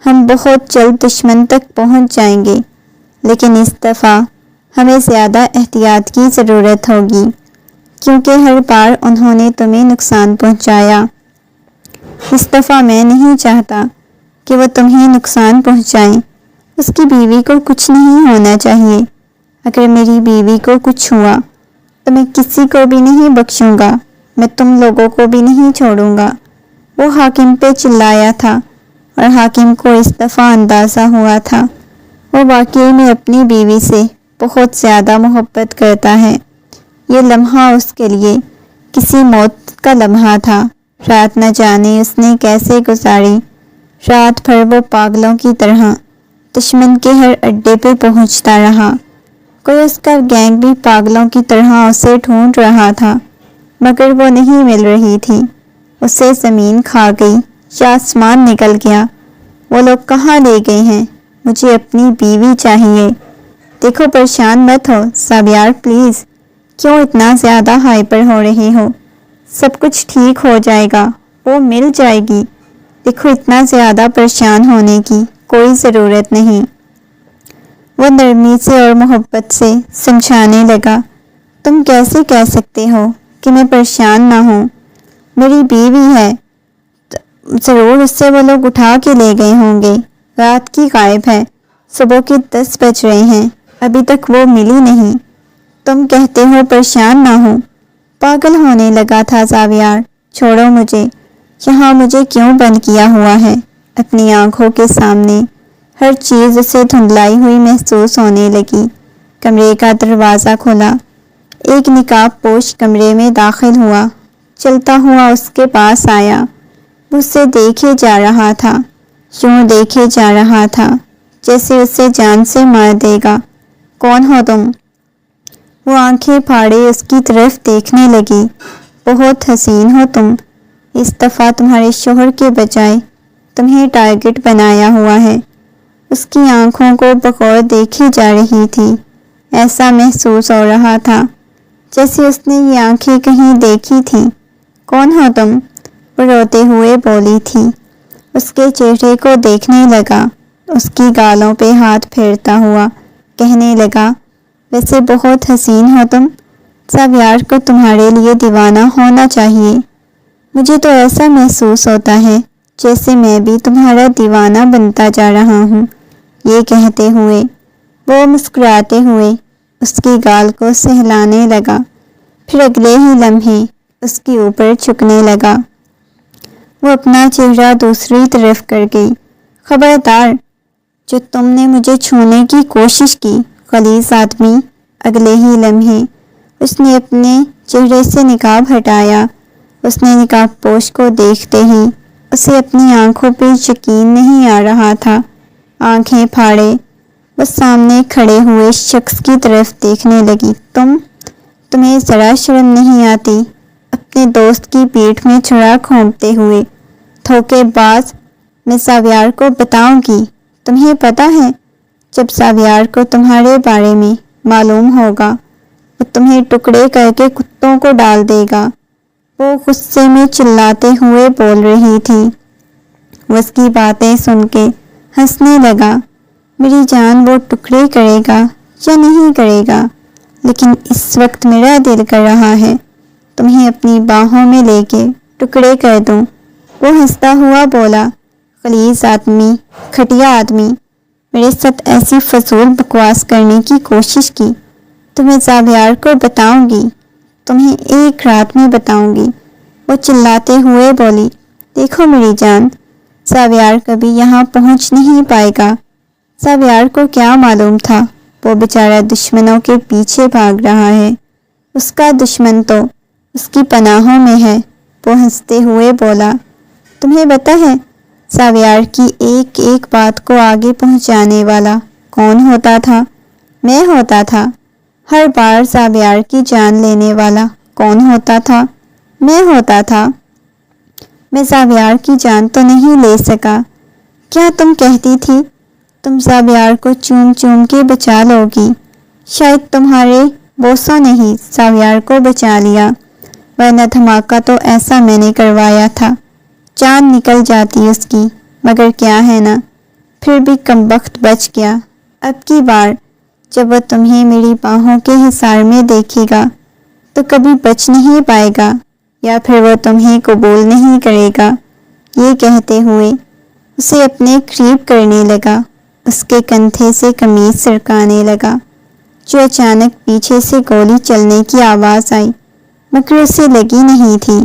ہم بہت جلد دشمن تک پہنچ جائیں گے، لیکن اس دفعہ ہمیں زیادہ احتیاط کی ضرورت ہوگی، کیونکہ ہر بار انہوں نے تمہیں نقصان پہنچایا۔ اس دفعہ میں نہیں چاہتا کہ وہ تمہیں نقصان پہنچائیں۔ اس کی بیوی کو کچھ نہیں ہونا چاہیے۔ اگر میری بیوی کو کچھ ہوا تو میں کسی کو بھی نہیں بخشوں گا، میں تم لوگوں کو بھی نہیں چھوڑوں گا۔ وہ حاکم پہ چلایا تھا، اور حاکم کو اس دفعہ اندازہ ہوا تھا وہ واقعی میں اپنی بیوی سے بہت زیادہ محبت کرتا ہے۔ یہ لمحہ اس کے لیے کسی موت کا لمحہ تھا۔ رات نہ جانے اس نے کیسے گزاری۔ رات بھر وہ پاگلوں کی طرح دشمن کے ہر اڈے پہ پہنچتا رہا۔ کوئی اس کا گینگ بھی پاگلوں کی طرح اسے ڈھونڈ رہا تھا، مگر وہ نہیں مل رہی تھی۔ اسے زمین کھا گئی یا آسمان نکل گیا۔ وہ لوگ کہاں لے گئے ہیں؟ مجھے اپنی بیوی چاہیے۔ دیکھو، پریشان مت ہو زاویار، پلیز۔ کیوں اتنا زیادہ ہائپر ہو رہے ہو؟ سب کچھ ٹھیک ہو جائے گا، وہ مل جائے گی۔ دیکھو، اتنا زیادہ پریشان ہونے کی کوئی ضرورت نہیں۔ وہ نرمی سے اور محبت سے سمجھانے لگا، تم کیسے کہہ سکتے ہو کہ میں پریشان نہ ہوں؟ میری بیوی ہے، ضرور اس سے وہ لوگ اٹھا کے لے گئے ہوں گے۔ رات کی غائب ہے، صبح کے 10 بج رہے ہیں، ابھی تک وہ ملی نہیں۔ تم کہتے ہو پریشان نہ ہوں؟ پاگل ہونے لگا تھا زاویار۔ چھوڑو مجھے، یہاں مجھے کیوں بند کیا ہوا ہے؟ اپنی آنکھوں کے سامنے ہر چیز اسے دھندلائی ہوئی محسوس ہونے لگی۔ کمرے کا دروازہ کھلا۔ ایک نقاب پوش کمرے میں داخل ہوا، چلتا ہوا اس کے پاس آیا۔ اس سے دیکھے جا رہا تھا، یوں دیکھے جا رہا تھا جیسے اسے جان سے مار دے گا۔ کون ہو تم؟ وہ آنکھیں پھاڑے اس کی طرف دیکھنے لگی۔ بہت حسین ہو تم، اس دفعہ تمہارے شوہر کے بجائے تمہیں ٹارگٹ بنایا ہوا ہے۔ اس کی آنکھوں کو بغور دیکھی جا رہی تھی۔ ایسا محسوس ہو رہا تھا جیسے اس نے یہ آنکھیں کہیں دیکھی تھیں۔ کون ہو تم؟ وہ روتے ہوئے بولی تھی۔ اس کے چہرے کو دیکھنے لگا، اس کی گالوں پہ ہاتھ پھیرتا ہوا کہنے لگا، ویسے بہت حسین ہو تم، ساویار کو تمہارے لیے دیوانہ ہونا چاہیے۔ مجھے تو ایسا محسوس ہوتا ہے جیسے میں بھی تمہارا دیوانہ بنتا جا رہا ہوں۔ یہ کہتے ہوئے وہ مسکراتے ہوئے اس کی گال کو سہلانے لگا، پھر اگلے ہی لمحے اس کے اوپر جھکنے لگا۔ وہ اپنا چہرہ دوسری طرف کر گئی۔ خبردار، جو تم نے مجھے چھونے کی کوشش کی، غلیظ آدمی۔ اگلے ہی لمحے اس نے اپنے چہرے سے نقاب ہٹایا۔ اس نے نقاب پوش کو دیکھتے ہی اسے اپنی آنکھوں پہ یقین نہیں آ رہا تھا۔ آنکھیں پھاڑے وہ سامنے کھڑے ہوئے شخص کی طرف دیکھنے لگی۔ تمہیں ذرا شرم نہیں آتی؟ اپنے دوست کی پیٹھ میں چھڑا کھونپتے ہوئے، دھوکے باز، میں ساویار کو بتاؤں گی۔ تمہیں پتہ ہے جب ساویار کو تمہارے بارے میں معلوم ہوگا وہ تمہیں ٹکڑے کر کے کتوں کو ڈال دے گا۔ وہ غصے میں چلاتے ہوئے بول رہی تھی۔ وہ اس کی باتیں سن کے ہنسنے لگا۔ میری جان، وہ ٹکڑے کرے گا یا نہیں کرے گا، لیکن اس وقت میرا دل کر رہا ہے تمہیں اپنی باہوں میں لے کے ٹکڑے کر دوں۔ وہ ہنستا ہوا بولا، غلیظ آدمی، گھٹیا آدمی، میرے ساتھ ایسی فضول بکواس کرنے کی کوشش کی تو میں ساویار کو بتاؤں گی، تمہیں ایک رات میں بتاؤں گی۔ وہ چلاتے ہوئے بولی، دیکھو میری جان، ساویار کبھی یہاں پہنچ نہیں پائے گا۔ ساویار کو کیا معلوم تھا وہ بیچارہ دشمنوں کے پیچھے بھاگ رہا ہے، اس کا دشمن تو اس کی پناہوں میں ہے۔ وہ ہنستے ہوئے بولا، تمہیں پتہ ہے ساویار کی ایک ایک بات کو آگے پہنچانے والا کون ہوتا تھا؟ میں ہوتا تھا۔ ہر بار ساویار کی جان لینے والا کون ہوتا تھا؟ میں ہوتا تھا۔ میں ساویار کی جان تو نہیں لے سکا۔ کیا تم کہتی تھی تم ساویار کو چوم چوم کے بچا لوگی؟ شاید تمہارے بوسوں نے ہی ساویار کو بچا لیا، ورنہ دھماکہ تو ایسا میں نے کروایا تھا جان نکل جاتی اس کی، مگر کیا ہے نا، پھر بھی کمبخت بچ گیا۔ اب کی بار جب وہ تمہیں میری باہوں کے حصار میں دیکھے گا تو کبھی بچ نہیں پائے گا، یا پھر وہ تمہیں قبول نہیں کرے گا۔ یہ کہتے ہوئے اسے اپنے قریب کرنے لگا، اس کے کندھے سے قمیض سرکانے لگا، جو اچانک پیچھے سے گولی چلنے کی آواز آئی، مگر اسے لگی نہیں تھی۔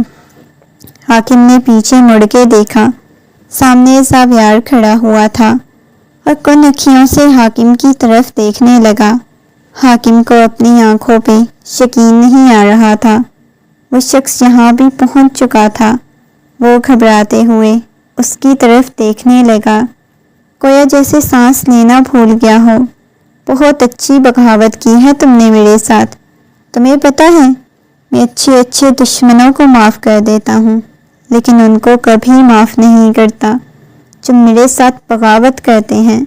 حاکم نے پیچھے مڑ کے دیکھا، سامنے ساویار کھڑا ہوا تھا اور کن اکھیوں سے حاکم کی طرف دیکھنے لگا۔ حاکم کو اپنی آنکھوں پہ یقین نہیں آ رہا تھا، وہ شخص یہاں بھی پہنچ چکا تھا۔ وہ گھبراتے ہوئے اس کی طرف دیکھنے لگا، گویا جیسے سانس لینا بھول گیا ہو۔ بہت اچھی بغاوت کی ہے تم نے میرے ساتھ، تمہیں پتہ ہے میں اچھے اچھے دشمنوں کو معاف کر دیتا ہوں، لیکن ان کو کبھی معاف نہیں کرتا جو میرے ساتھ بغاوت کرتے ہیں،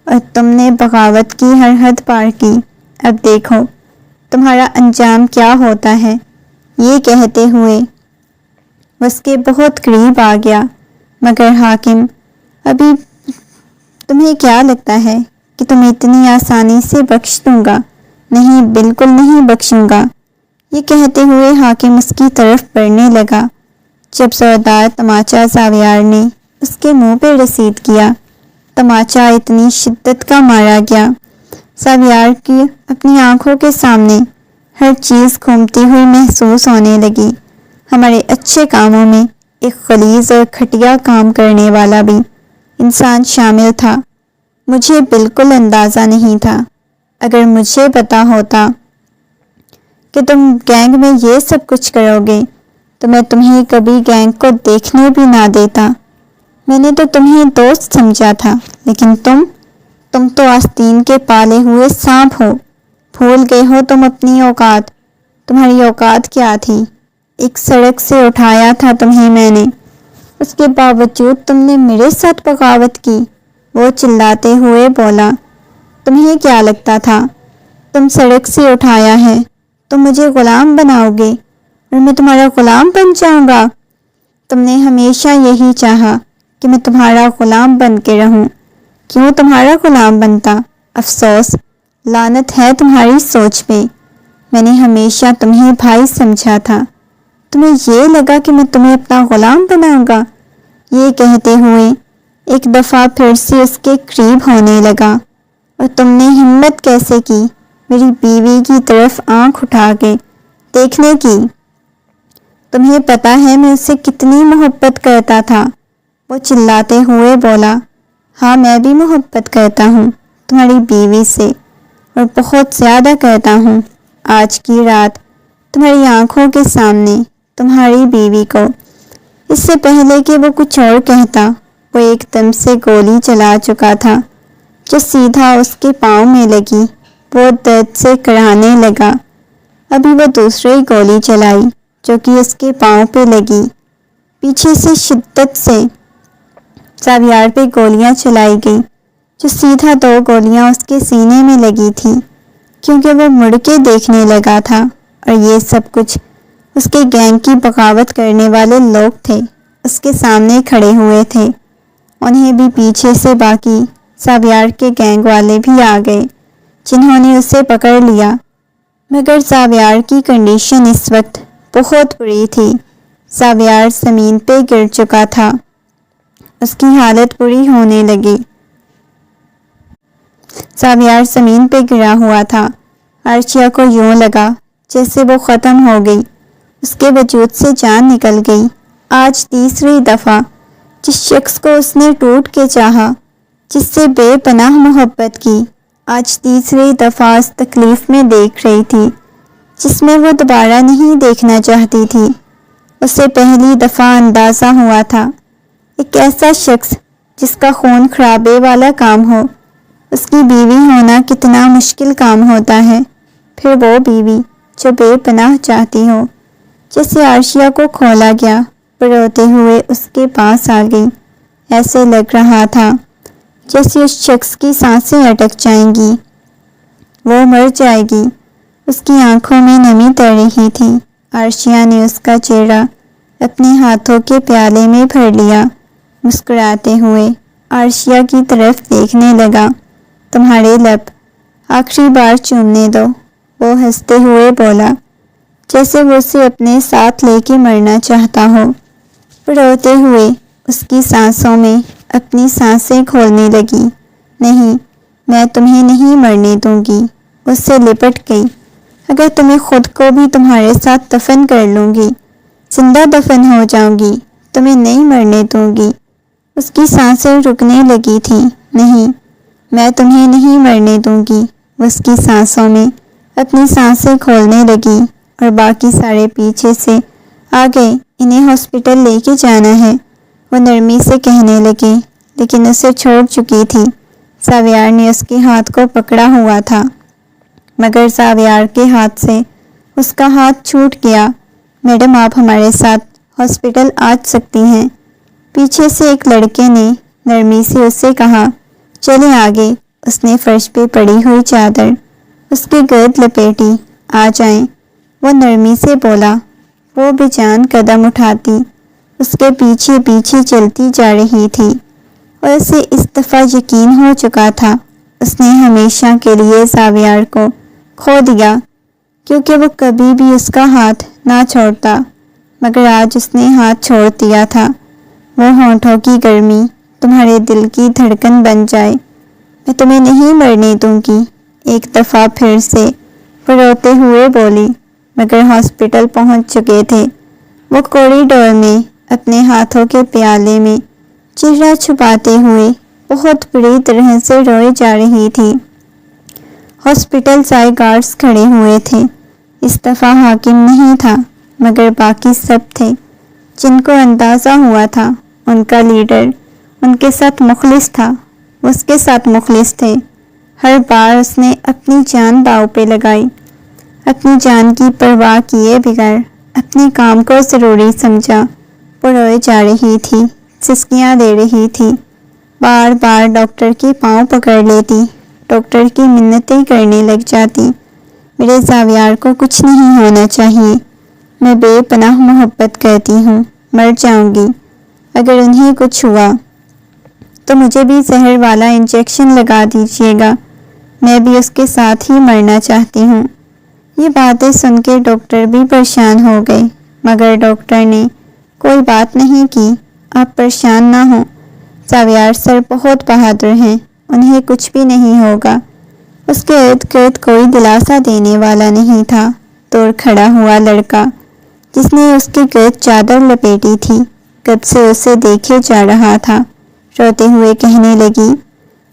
اور تم نے بغاوت کی ہر حد پار کی۔ اب دیکھو تمہارا انجام کیا ہوتا ہے۔ یہ کہتے ہوئے اس کے بہت قریب آ گیا، مگر حاکم، ابھی تمہیں کیا لگتا ہے کہ تم اتنی آسانی سے بخش دوں گا؟ نہیں، بالکل نہیں بخشوں گا۔ یہ کہتے ہوئے حاکم اس کی طرف بڑھنے لگا، جب زوردار تماچا ساویار نے اس کے منہ پہ رسید کیا۔ تماچا اتنی شدت کا مارا گیا، ساویار کی اپنی آنکھوں کے سامنے ہر چیز گھومتی ہوئی محسوس ہونے لگی۔ ہمارے اچھے کاموں میں ایک غلیظ اور گھٹیا کام کرنے والا بھی انسان شامل تھا۔ مجھے بالکل اندازہ نہیں تھا۔ اگر مجھے پتا ہوتا کہ تم گینگ میں یہ سب کچھ کرو گے تو میں تمہیں کبھی گینگ کو دیکھنے بھی نہ دیتا۔ میں نے تو تمہیں دوست سمجھا تھا، لیکن تم تو آستین کے پالے ہوئے سانپ ہو۔ بھول گئے ہو تم اپنی اوقات۔ تمہاری اوقات کیا تھی؟ ایک سڑک سے اٹھایا تھا تمہیں میں نے، اس کے باوجود تم نے میرے ساتھ بغاوت کی۔ وہ چلاتے ہوئے بولا، تمہیں کیا لگتا تھا تم سڑک سے اٹھایا ہے تو مجھے غلام بناؤ گے اور میں تمہارا غلام بن جاؤں گا؟ تم نے ہمیشہ یہی چاہا کہ میں تمہارا غلام بن کے رہوں۔ کیوں تمہارا غلام بنتا؟ افسوس، لعنت ہے تمہاری سوچ پہ۔ میں نے ہمیشہ تمہیں بھائی سمجھا تھا، تمہیں یہ لگا کہ میں تمہیں اپنا غلام بناؤں گا؟ یہ کہتے ہوئے ایک دفعہ پھر سے اس کے قریب ہونے لگا۔ اور تم نے ہمت کیسے کی میری بیوی کی طرف آنکھ اٹھا کے دیکھنے کی؟ تمہیں پتہ ہے میں اسے کتنی محبت کرتا تھا؟ وہ چلاتے ہوئے بولا، ہاں میں بھی محبت کرتا ہوں تمہاری بیوی سے، اور بہت زیادہ کرتا ہوں۔ آج کی رات تمہاری آنکھوں کے سامنے تمہاری بیوی کو، اس سے پہلے کہ وہ کچھ اور کہتا، وہ ایک دم سے گولی چلا چکا تھا جو سیدھا اس کے پاؤں میں لگی۔ وہ درد سے کرانے لگا۔ ابھی وہ دوسری گولی چلائی جو کہ اس کے پاؤں پہ لگی۔ پیچھے سے شدت سے ساویار پہ گولیاں چلائی گئی جو سیدھا 2 گولیاں اس کے سینے میں لگی تھی، کیونکہ وہ مڑ کے دیکھنے لگا تھا اور یہ سب کچھ اس کے گینگ کی بغاوت کرنے والے لوگ تھے، اس کے سامنے کھڑے ہوئے تھے۔ انہیں بھی پیچھے سے باقی ساویار کے گینگ والے بھی آ گئے جنہوں نے اسے پکڑ لیا، مگر ساویار کی کنڈیشن اس وقت بہت بری تھی۔ ساویار زمین پہ گر چکا تھا، اس کی حالت بری ہونے لگی۔ ساویار زمین پہ گرا ہوا تھا۔ آرشیا کو یوں لگا جیسے وہ ختم ہو گئی، اس کے وجود سے جان نکل گئی۔ آج تیسری دفعہ جس شخص کو اس نے ٹوٹ کے چاہا، جس سے بے پناہ محبت کی، آج تیسری دفعہ اس تکلیف میں دیکھ رہی تھی جس میں وہ دوبارہ نہیں دیکھنا چاہتی تھی۔ اسے پہلی دفعہ اندازہ ہوا تھا ایک ایسا شخص جس کا خون خرابے والا کام ہو، اس کی بیوی ہونا کتنا مشکل کام ہوتا ہے، پھر وہ بیوی جو بے پناہ چاہتی ہو۔ جیسے آرشیا کو کھولا گیا، وہ روتے ہوئے اس کے پاس آ گئی۔ ایسے لگ رہا تھا جیسے اس شخص کی سانسیں اٹک جائیں گی، وہ مر جائے گی۔ اس کی آنکھوں میں نمی تر رہی تھی۔ آرشیا نے اس کا چہرہ اپنے ہاتھوں کے پیالے میں بھر لیا، مسکراتے ہوئے آرشیا کی طرف دیکھنے لگا۔ تمہارے لب آخری بار چومنے دو، وہ ہنستے ہوئے بولا، جیسے وہ اسے اپنے ساتھ لے کے مرنا چاہتا ہو۔ روتے ہوئے اس کی سانسوں میں اپنی سانسیں کھولنے لگی۔ نہیں، میں تمہیں نہیں مرنے دوں گی، اس سے لپٹ گئی۔ اگر تمہیں خود کو بھی تمہارے ساتھ دفن کر لوں گی، زندہ دفن ہو جاؤں گی، تمہیں نہیں مرنے دوں گی۔ اس کی سانسیں رکنے لگی تھیں۔ نہیں، میں تمہیں نہیں مرنے دوں گی۔ وہ اس کی سانسوں میں اپنی سانسیں کھولنے لگی اور باقی سارے پیچھے سے آ گئے۔ انہیں ہاسپٹل لے کے جانا ہے، وہ نرمی سے کہنے لگے، لیکن اسے چھوڑ چکی تھی۔ ساویار نے اس کے ہاتھ کو پکڑا ہوا تھا، مگر ساویار کے ہاتھ سے اس کا ہاتھ چھوٹ گیا۔ میڈم، آپ ہمارے ساتھ ہاسپٹل آ سکتی ہیں، پیچھے سے ایک لڑکے نے نرمی سے اسے کہا۔ چلیں آگے۔ اس نے فرش پہ پڑی ہوئی چادر اس کے گرد لپیٹی۔ آ جائیں، وہ نرمی سے بولا۔ وہ بے جان قدم اٹھاتی اس کے پیچھے پیچھے چلتی جا رہی تھی، اور اسے اس دفعہ یقین ہو چکا تھا اس نے ہمیشہ کے لیے ساویار کو کھو دیا، کیونکہ وہ کبھی بھی اس کا ہاتھ نہ چھوڑتا۔ مگر آج اس نے ہاتھ چھوڑ دیا تھا۔ وہ ہونٹوں کی گرمی تمہارے دل کی دھڑکن بن جائے، میں تمہیں نہیں مرنے دوں گی، ایک دفعہ پھر سے وہ روتے ہوئے بولی۔ مگر ہاسپٹل پہنچ چکے تھے۔ وہ کوریڈور میں اپنے ہاتھوں کے پیالے میں چہرہ چھپاتے ہوئے بہت بری طرح سے روئے جا رہی تھی۔ ہاسپٹل سائے گارڈز کھڑے ہوئے تھے۔ اس دفعہ حاکم نہیں تھا، مگر باقی سب تھے جن کو اندازہ ہوا تھا ان کا لیڈر ان کے ساتھ مخلص تھا، اس کے ساتھ مخلص تھے۔ ہر بار اس نے اپنی جان داؤ پہ لگائی، اپنی جان کی پرواہ کیے بغیر اپنے کام کو ضروری سمجھا۔ وہ روئے جا رہی تھی، سسکیاں دے رہی تھی، بار بار ڈاکٹر کے پاؤں پکڑ لیتی، ڈاکٹر کی منتیں کرنے لگ جاتی، میرے زاویار کو کچھ نہیں ہونا چاہیے، میں بے پناہ محبت کرتی ہوں، مر جاؤں گی، اگر انہیں کچھ ہوا تو مجھے بھی زہر والا انجیکشن لگا دیجیے گا، میں بھی اس کے ساتھ ہی مرنا چاہتی ہوں۔ یہ باتیں سن کے ڈاکٹر بھی پریشان ہو گئے، مگر ڈاکٹر نے کوئی بات نہیں کی۔ آپ پریشان نہ ہوں، زاویار سر بہت بہادر ہیں، انہیں کچھ بھی نہیں ہوگا۔ اس کے ارد گرد کوئی دلاسا دینے والا نہیں تھا۔ دور کھڑا ہوا لڑکا جس نے اس کے گرد چادر لپیٹی تھی کب سے اسے دیکھے جا رہا تھا، روتے ہوئے کہنے لگی،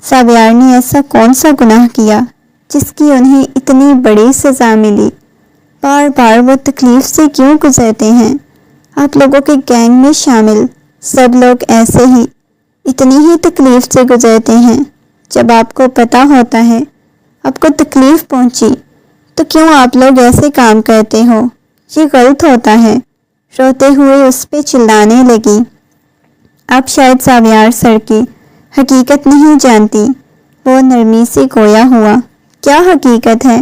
زاویار نے ایسا کون سا گناہ کیا جس کی انہیں اتنی بڑی سزا ملی؟ بار بار وہ تکلیف سے کیوں گزرتے ہیں؟ آپ لوگوں کے گینگ میں شامل سب لوگ ایسے ہی اتنی ہی تکلیف سے گزرتے ہیں۔ جب آپ کو پتہ ہوتا ہے آپ کو تکلیف پہنچی تو کیوں آپ لوگ ایسے کام کرتے ہو؟ یہ غلط ہوتا ہے۔ روتے ہوئے اس پہ چلانے لگی۔ آپ شاید زاویار سر کی حقیقت نہیں جانتی، وہ نرمی سے گویا ہوا۔ کیا حقیقت ہے؟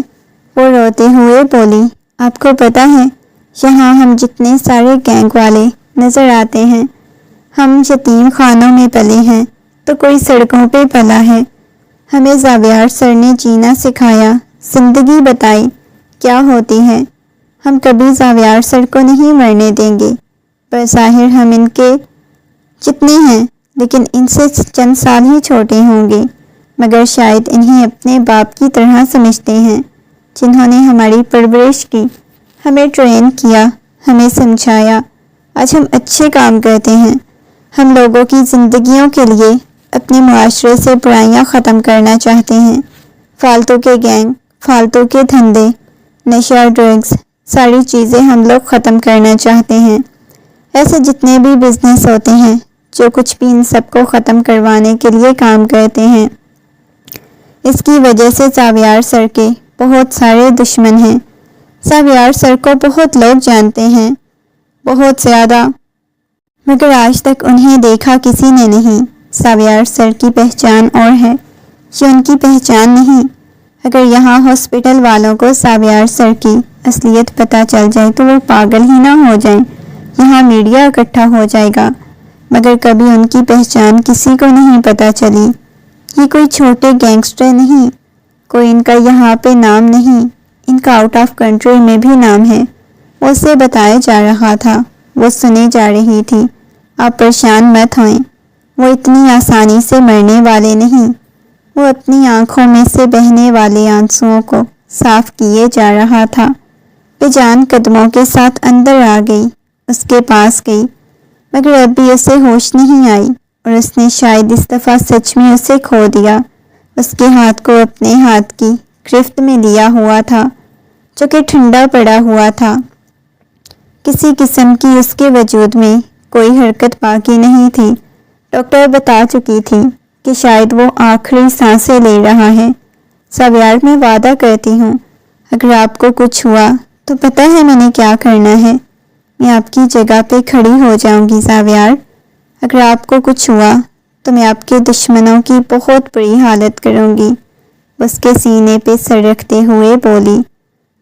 وہ روتے ہوئے بولی، آپ کو پتہ ہے یہاں ہم جتنے سارے گینگ والے نظر آتے ہیں، ہم یتیم خانوں میں پلے ہیں تو کوئی سڑکوں پہ پلا ہے۔ ہمیں زاویار سر نے جینا سکھایا، زندگی بتائی کیا ہوتی ہے۔ ہم کبھی زاویار سر کو نہیں مرنے دیں گے۔ بظاہر ہم ان کے جتنے ہیں لیکن ان سے چند سال ہی چھوٹے ہوں گے، مگر شاید انہیں اپنے باپ کی طرح سمجھتے ہیں، جنہوں نے ہماری پرورش کی، ہمیں ٹرین کیا، ہمیں سمجھایا۔ آج ہم اچھے کام کرتے ہیں، ہم لوگوں کی زندگیوں کے لیے اپنے معاشرے سے برائیاں ختم کرنا چاہتے ہیں۔ فالتو کے گینگ، فالتو کے دھندے، نشہ، ڈرگز، ساری چیزیں ہم لوگ ختم کرنا چاہتے ہیں۔ ایسے جتنے بھی بزنس ہوتے ہیں جو کچھ بھی ان سب کو ختم کروانے کے لیے کام کرتے ہیں۔ اس کی وجہ سے زاویار سر کے بہت سارے دشمن ہیں۔ زاویار سر کو بہت لوگ جانتے ہیں، بہت زیادہ، مگر آج تک انہیں دیکھا کسی نے نہیں۔ زاویار سر کی پہچان اور ہے، یہ ان کی پہچان نہیں۔ اگر یہاں ہاسپٹل والوں کو زاویار سر کی اصلیت پتہ چل جائے تو وہ پاگل ہی نہ ہو جائیں، یہاں میڈیا اکٹھا ہو جائے گا، مگر کبھی ان کی پہچان کسی کو نہیں پتہ چلی۔ یہ کوئی چھوٹے گینگسٹر نہیں، کوئی ان کا یہاں پہ نام نہیں، ان کا آؤٹ آف کنٹری میں بھی نام ہے۔ وہ اسے بتایا جا رہا تھا، وہ سنے جا رہی تھی۔ آپ پریشان مت ہوئیں، وہ اتنی آسانی سے مرنے والے نہیں۔ وہ اپنی آنکھوں میں سے بہنے والے آنسوؤں کو صاف کیے جا رہا تھا۔ بے جان قدموں کے ساتھ اندر آ گئی، اس کے پاس گئی، مگر اب بھی اسے ہوش نہیں آئی اور اس نے شاید اس دفعہ سچ میں اسے کھو دیا۔ اس کے ہاتھ کو اپنے ہاتھ کی گرفت میں لیا ہوا تھا جو کہ ٹھنڈا پڑا ہوا تھا۔ کسی قسم کی اس کے وجود میں کوئی حرکت باقی نہیں تھی۔ ڈاکٹر بتا چکی تھی کہ شاید وہ آخری سانسیں لے رہا ہے۔ زاویار، میں وعدہ کرتی ہوں اگر آپ کو کچھ ہوا تو پتہ ہے میں نے کیا کرنا ہے، میں آپ کی جگہ پہ کھڑی ہو جاؤں گی زاویار۔ اگر آپ کو کچھ ہوا تو میں آپ کے دشمنوں کی بہت بری حالت کروں گی، اس کے سینے پہ سر رکھتے ہوئے بولی،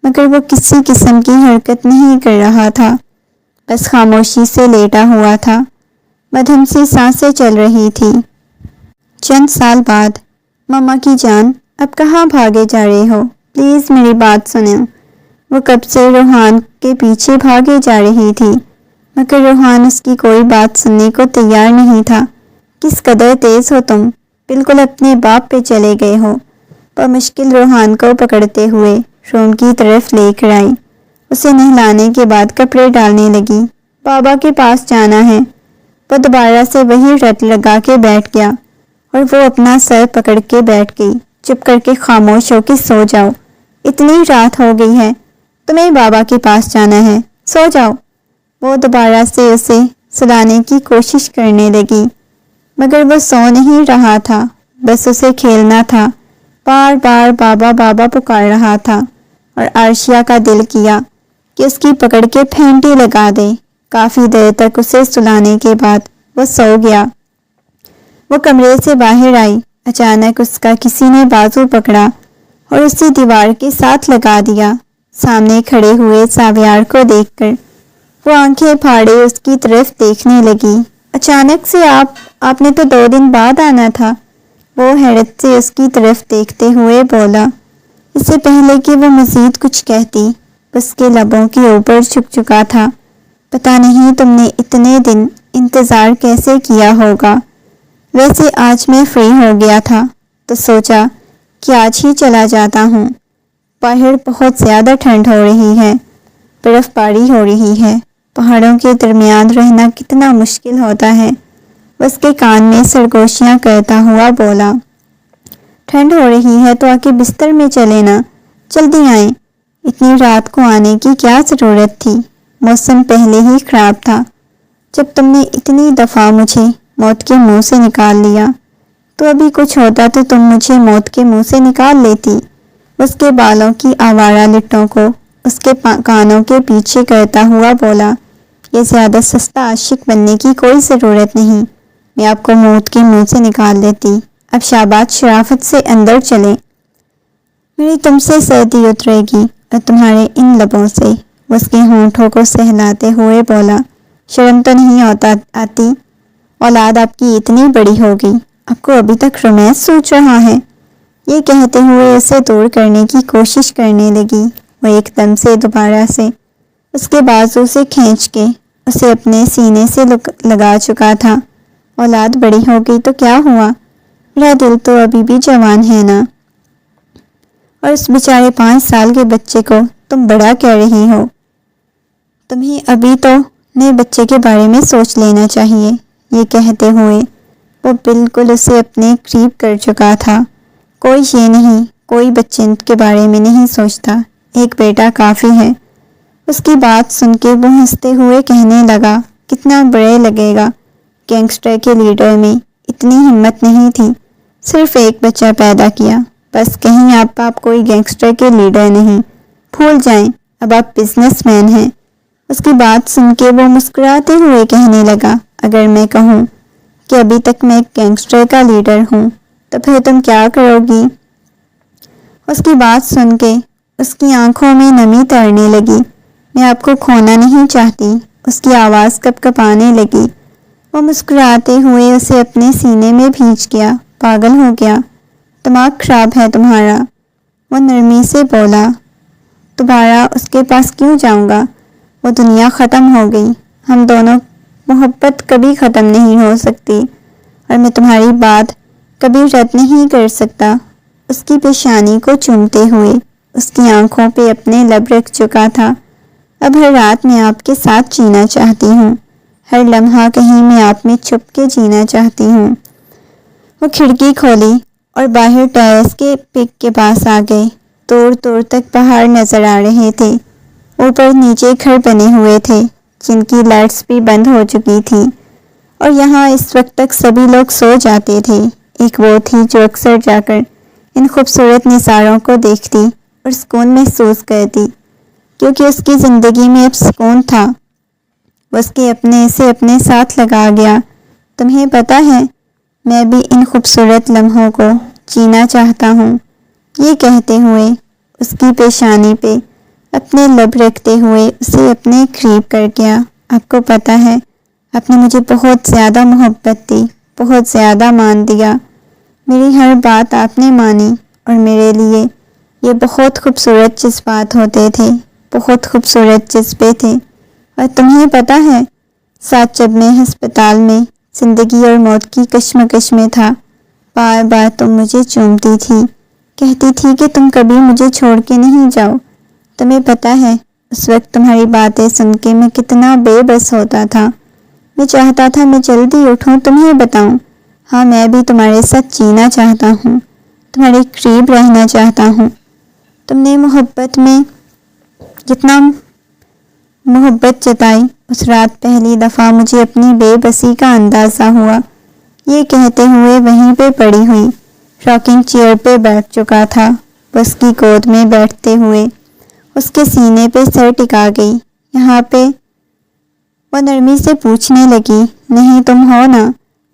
مگر وہ کسی قسم کی حرکت نہیں کر رہا تھا، بس خاموشی سے لیٹا ہوا تھا، مدھم سی سانسیں چل رہی تھی۔ چند سال بعد، ماما کی جان، اب کہاں بھاگے جا رہے ہو؟ پلیز میری بات سنیں۔ وہ کب سے روحان کے پیچھے بھاگے جا رہی تھی، مگر روحان اس کی کوئی بات سننے کو تیار نہیں تھا۔ کس قدر تیز ہو تم، بالکل اپنے باپ پہ چلے گئے ہو۔ بمشکل روحان کو پکڑتے ہوئے روم کی طرف لے کر آئی، اسے نہلانے کے بعد کپڑے ڈالنے لگی۔ بابا کے پاس جانا ہے۔ وہ دوبارہ سے وہی رٹ لگا کے بیٹھ گیا اور وہ اپنا سر پکڑ کے بیٹھ گئی۔ چپ کر کے خاموش ہو کے سو جاؤ، اتنی رات ہو گئی ہے، تمہیں بابا کے پاس جانا ہے، سو جاؤ۔ وہ دوبارہ سے اسے سلانے کی کوشش کرنے لگی، مگر وہ سو نہیں رہا تھا، بس اسے کھیلنا تھا، بار بار بابا بابا پکار رہا تھا، اور عرشیہ کا دل کیا کہ اس کی پکڑ کے پھینٹی لگا دے۔ کافی دیر تک اسے سلانے کے بعد وہ سو گیا۔ وہ کمرے سے باہر آئی، اچانک اس کا کسی نے بازو پکڑا اور اسے دیوار کے ساتھ لگا دیا۔ سامنے کھڑے ہوئے ساویار کو دیکھ کر وہ آنکھیں پھاڑے اس کی طرف دیکھنے لگی۔ اچانک سے آپ نے تو 2 دن بعد آنا تھا، وہ حیرت سے اس کی طرف دیکھتے ہوئے بولا۔ اس سے پہلے کہ وہ مزید کچھ کہتی، اس کے لبوں کے اوپر چھپ چکا تھا۔ پتہ نہیں تم نے اتنے دن انتظار کیسے کیا ہوگا۔ ویسے آج میں فری ہو گیا تھا تو سوچا کہ آج ہی چلا جاتا ہوں۔ باہر بہت زیادہ ٹھنڈ ہو رہی ہے، برف باری ہو رہی ہے، پہاڑوں کے درمیان رہنا کتنا مشکل ہوتا ہے۔ اس کے کان میں سرگوشیاں کرتا ہوا بولا۔ ٹھنڈ ہو رہی ہے تو آ کے بستر میں چلے نا، جلدی آئیں۔ اتنی رات کو آنے کی کیا ضرورت تھی؟ موسم پہلے ہی خراب تھا۔ جب تم نے اتنی دفعہ مجھے موت کے منہ سے نکال لیا تو ابھی کچھ ہوتا تو تم مجھے موت کے منہ سے نکال لیتی۔ اس کے بالوں کی آوارہ لٹوں کو اس کے کانوں کے پیچھے کرتا ہوا بولا۔ یہ زیادہ سستا عاشق بننے کی کوئی ضرورت نہیں، میں آپ کو موت کے منہ سے نکال دیتی۔ اب شاباش شرافت سے اندر چلیں، میری تم سے سردی اترے گی اور تمہارے ان لبوں سے۔ اس کے ہونٹوں کو سہلاتے ہوئے بولا۔ شرم تو نہیں آتی؟ اولاد آپ کی اتنی بڑی ہوگی، آپ کو ابھی تک رومانس سوچ رہا ہے؟ یہ کہتے ہوئے اسے دور کرنے کی کوشش کرنے لگی۔ وہ ایک دم سے دوبارہ سے اس کے بازو سے کھینچ کے اسے اپنے سینے سے لگا چکا تھا۔ اولاد بڑی ہو گئی تو کیا ہوا، میرا دل تو ابھی بھی جوان ہے نا، اور اس بیچارے 5 سال کے بچے کو تم بڑا کہہ رہی ہو۔ تمہیں ابھی تو نئے بچے کے بارے میں سوچ لینا چاہیے۔ یہ کہتے ہوئے وہ بالکل اسے اپنے قریب کر چکا تھا۔ کوئی یہ نہیں، کوئی بچے کے بارے میں نہیں سوچتا، ایک بیٹا کافی ہے۔ اس کی بات سن کے وہ ہنستے ہوئے کہنے لگا، کتنا برے لگے گا، گینگسٹر کے لیڈر میں اتنی ہمت نہیں تھی، صرف ایک بچہ پیدا کیا، بس کہیں آپ کوئی گینگسٹر کے لیڈر نہیں، بھول جائیں، اب آپ بزنس مین ہیں۔ اس کی بات سن کے وہ مسکراتے ہوئے کہنے لگا، اگر میں کہوں کہ ابھی تک میں ایک گینگسٹر کا لیڈر ہوں تو پھر تم کیا کرو گی؟ اس کی بات سن کے اس کی آنکھوں میں نمی ترنے لگی۔ میں آپ کو کھونا نہیں چاہتی، اس کی آواز کپ کپانے لگی۔ وہ مسکراتے ہوئے اسے اپنے سینے میں بھینچ گیا۔ پاگل ہو گیا، دماغ خراب ہے تمہارا، وہ نرمی سے بولا۔ دوبارہ اس کے پاس کیوں جاؤں گا، وہ دنیا ختم ہو گئی، ہم دونوں محبت کبھی ختم نہیں ہو سکتی، اور میں تمہاری بات کبھی رد نہیں کر سکتا۔ اس کی پیشانی کو چومتے ہوئے اس کی آنکھوں پہ اپنے لب رکھ چکا تھا۔ اب ہر رات میں آپ کے ساتھ جینا چاہتی ہوں، ہر لمحہ کہیں میں آپ میں چھپ کے جینا چاہتی ہوں۔ وہ کھڑکی کھولی اور باہر ٹیرس کے پک کے پاس آ گئے۔ دور دور تک پہاڑ نظر آ رہے تھے، اوپر نیچے گھر بنے ہوئے تھے جن کی لائٹس بھی بند ہو چکی تھی، اور یہاں اس وقت تک سبھی لوگ سو جاتے تھے۔ ایک وہ تھی جو اکثر جا کر ان خوبصورت نظاروں کو دیکھتی اور سکون محسوس کرتی، کیونکہ اس کی زندگی میں اب سکون تھا۔ اس کے اپنے سے اپنے ساتھ لگا گیا۔ تمہیں پتہ ہے، میں بھی ان خوبصورت لمحوں کو جینا چاہتا ہوں۔ یہ کہتے ہوئے اس کی پیشانی پہ اپنے لب رکھتے ہوئے اسے اپنے قریب کر گیا۔ آپ کو پتہ ہے، آپ نے مجھے بہت زیادہ محبت دی، بہت زیادہ مان دیا، میری ہر بات آپ نے مانی، اور میرے لیے یہ بہت خوبصورت جذبات ہوتے تھے، بہت خوبصورت جذبے تھے۔ اور تمہیں پتہ ہے، ساتھ جب میں ہسپتال میں زندگی اور موت کی کشمکش میں تھا، بار بار تم مجھے چومتی تھی، کہتی تھی کہ تم کبھی مجھے چھوڑ کے نہیں جاؤ۔ تمہیں پتہ ہے، اس وقت تمہاری باتیں سن کے میں کتنا بے بس ہوتا تھا۔ میں چاہتا تھا میں جلدی اٹھوں تمہیں بتاؤں، ہاں میں بھی تمہارے ساتھ جینا چاہتا ہوں، تمہارے قریب رہنا چاہتا ہوں۔ تم نے محبت میں جتنا محبت جتائی۔ اس رات پہلی دفعہ مجھے اپنی بے بسی کا اندازہ ہوا۔ یہ کہتے ہوئے وہیں پہ پڑی ہوئی راکنگ چیئر پہ بیٹھ چکا تھا۔ اس کی گود میں بیٹھتے ہوئے اس کے سینے پہ سر ٹکا گئی۔ یہاں پہ وہ نرمی سے پوچھنے لگی، نہیں تم ہو نا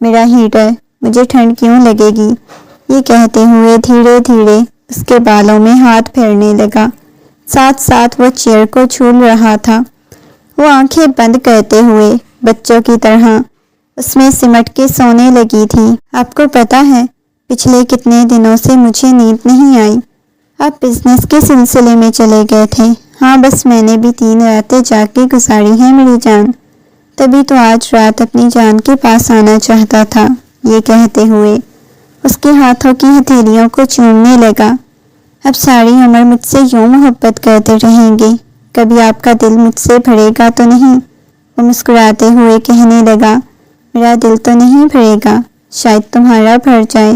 میرا ہیٹر، مجھے ٹھنڈ کیوں لگے گی؟ یہ کہتے ہوئے دھیرے دھیرے اس کے بالوں میں ہاتھ پھیرنے لگا، ساتھ ساتھ وہ چیئر کو چھول رہا تھا۔ وہ آنکھیں بند کرتے ہوئے بچوں کی طرح اس میں سمٹ کے سونے لگی تھی۔ آپ کو پتہ ہے پچھلے کتنے دنوں سے مجھے نیند نہیں آئی۔ آپ بزنس کے سلسلے میں چلے گئے تھے؟ ہاں بس میں نے بھی 3 راتیں جا کے گزاری ہیں میری جان، تبھی تو آج رات اپنی جان کے پاس آنا چاہتا تھا۔ یہ کہتے ہوئے اس کے ہاتھوں کی ہتھیلیوں کو چومنے لگا۔ اب ساری عمر مجھ سے یوں محبت کرتے رہیں گے، کبھی آپ کا دل مجھ سے بھرے گا تو نہیں؟ وہ مسکراتے ہوئے کہنے لگا، میرا دل تو نہیں بھرے گا، شاید تمہارا بھر جائے۔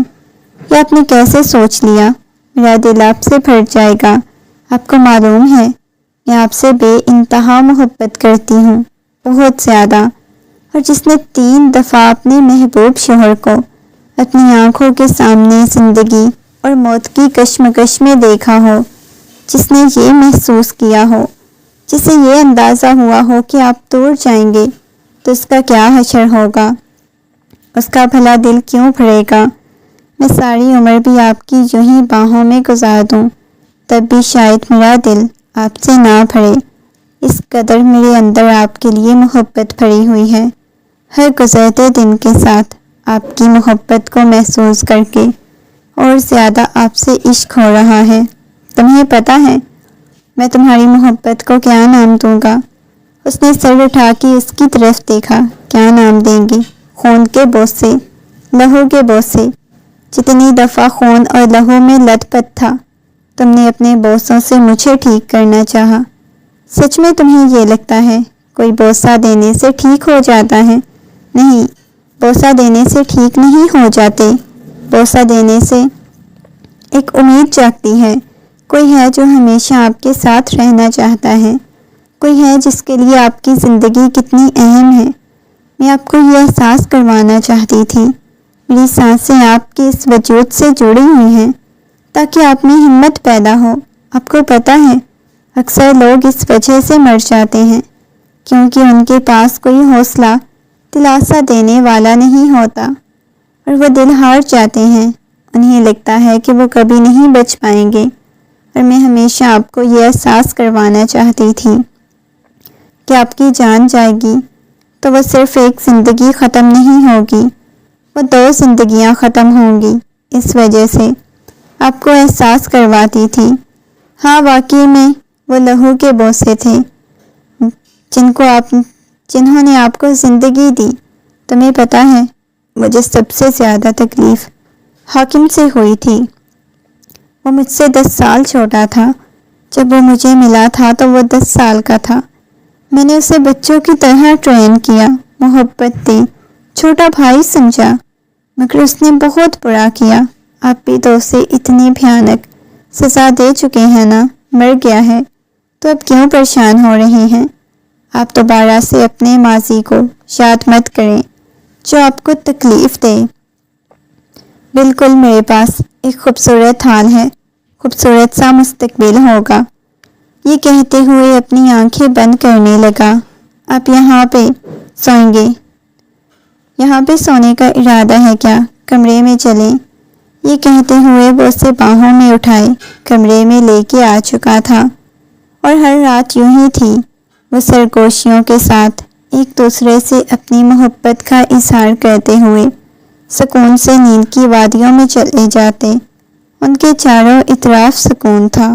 یہ آپ نے کیسے سوچ لیا؟ میرا دل آپ سے بھر جائے گا۔ آپ کو معلوم ہے میں آپ سے بے انتہا محبت کرتی ہوں، بہت زیادہ۔ اور جس نے 3 دفعہ اپنے محبوب شوہر کو اپنی آنکھوں کے سامنے زندگی اور موت کی کشمکش میں دیکھا ہو، جس نے یہ محسوس کیا ہو، جسے یہ اندازہ ہوا ہو کہ آپ دور جائیں گے تو اس کا کیا حشر ہوگا، اس کا بھلا دل کیوں بھرے گا؟ میں ساری عمر بھی آپ کی یوں ہی باہوں میں گزار دوں، تب بھی شاید میرا دل آپ سے نہ بھرے۔ اس قدر میرے اندر آپ کے لیے محبت بھری ہوئی ہے۔ ہر گزرتے دن کے ساتھ آپ کی محبت کو محسوس کر کے اور زیادہ آپ سے عشق ہو رہا ہے۔ تمہیں پتہ ہے میں تمہاری محبت کو کیا نام دوں گا؟ اس نے سر اٹھا کے اس کی طرف دیکھا۔ کیا نام دیں گے؟ خون کے بوسے، لہو کے بوسے۔ جتنی دفعہ خون اور لہو میں لت پت تھا، تم نے اپنے بوسوں سے مجھے ٹھیک کرنا چاہا۔ سچ میں تمہیں یہ لگتا ہے کوئی بوسہ دینے سے ٹھیک ہو جاتا ہے؟ نہیں، بوسہ دینے سے ٹھیک نہیں ہو جاتے۔ بوسہ دینے سے ایک امید جاگتی ہے، کوئی ہے جو ہمیشہ آپ کے ساتھ رہنا چاہتا ہے، کوئی ہے جس کے لیے آپ کی زندگی کتنی اہم ہے۔ میں آپ کو یہ احساس کروانا چاہتی تھی، میری سانسیں آپ کے اس وجود سے جڑی ہوئی ہیں تاکہ آپ میں ہمت پیدا ہو۔ آپ کو پتہ ہے اکثر لوگ اس وجہ سے مر جاتے ہیں کیونکہ ان کے پاس کوئی حوصلہ دلاسا دینے والا نہیں ہوتا اور وہ دل ہار جاتے ہیں۔ انہیں لگتا ہے کہ وہ کبھی نہیں بچ پائیں گے، اور میں ہمیشہ آپ کو یہ احساس کروانا چاہتی تھی کہ آپ کی جان جائے گی تو وہ صرف ایک زندگی ختم نہیں ہوگی، وہ 2 زندگیاں ختم ہوں گی۔ اس وجہ سے آپ کو احساس کرواتی تھی۔ ہاں واقعی میں وہ لہو کے بوسے تھے جنہوں نے آپ کو زندگی دی۔ تمہیں پتہ ہے مجھے سب سے زیادہ تکلیف حاکم سے ہوئی تھی۔ وہ مجھ سے 10 سال چھوٹا تھا۔ جب وہ مجھے ملا تھا تو وہ 10 سال کا تھا۔ میں نے اسے بچوں کی طرح ٹرین کیا، محبت دی، چھوٹا بھائی سمجھا، مگر اس نے بہت برا کیا۔ آپ بھی تو اسے اتنی بھیانک سزا دے چکے ہیں نا، مر گیا ہے تو اب کیوں پریشان ہو رہے ہیں؟ آپ دوبارہ سے اپنے ماضی کو یاد مت کریں جو آپ کو تکلیف دے۔ بالکل میرے پاس ایک خوبصورت حال ہے، خوبصورت سا مستقبل ہوگا۔ یہ کہتے ہوئے اپنی آنکھیں بند کرنے لگا۔ آپ یہاں پہ سوئیں گے؟ یہاں پہ سونے کا ارادہ ہے کیا؟ کمرے میں چلیں۔ یہ کہتے ہوئے وہ اسے باہوں میں اٹھائے کمرے میں لے کے آ چکا تھا، اور ہر رات یوں ہی تھی۔ وہ سرگوشیوں کے ساتھ ایک دوسرے سے اپنی محبت کا اظہار کرتے ہوئے سکون سے نیند کی وادیوں میں چلے جاتے۔ ان کے چاروں اطراف سکون تھا۔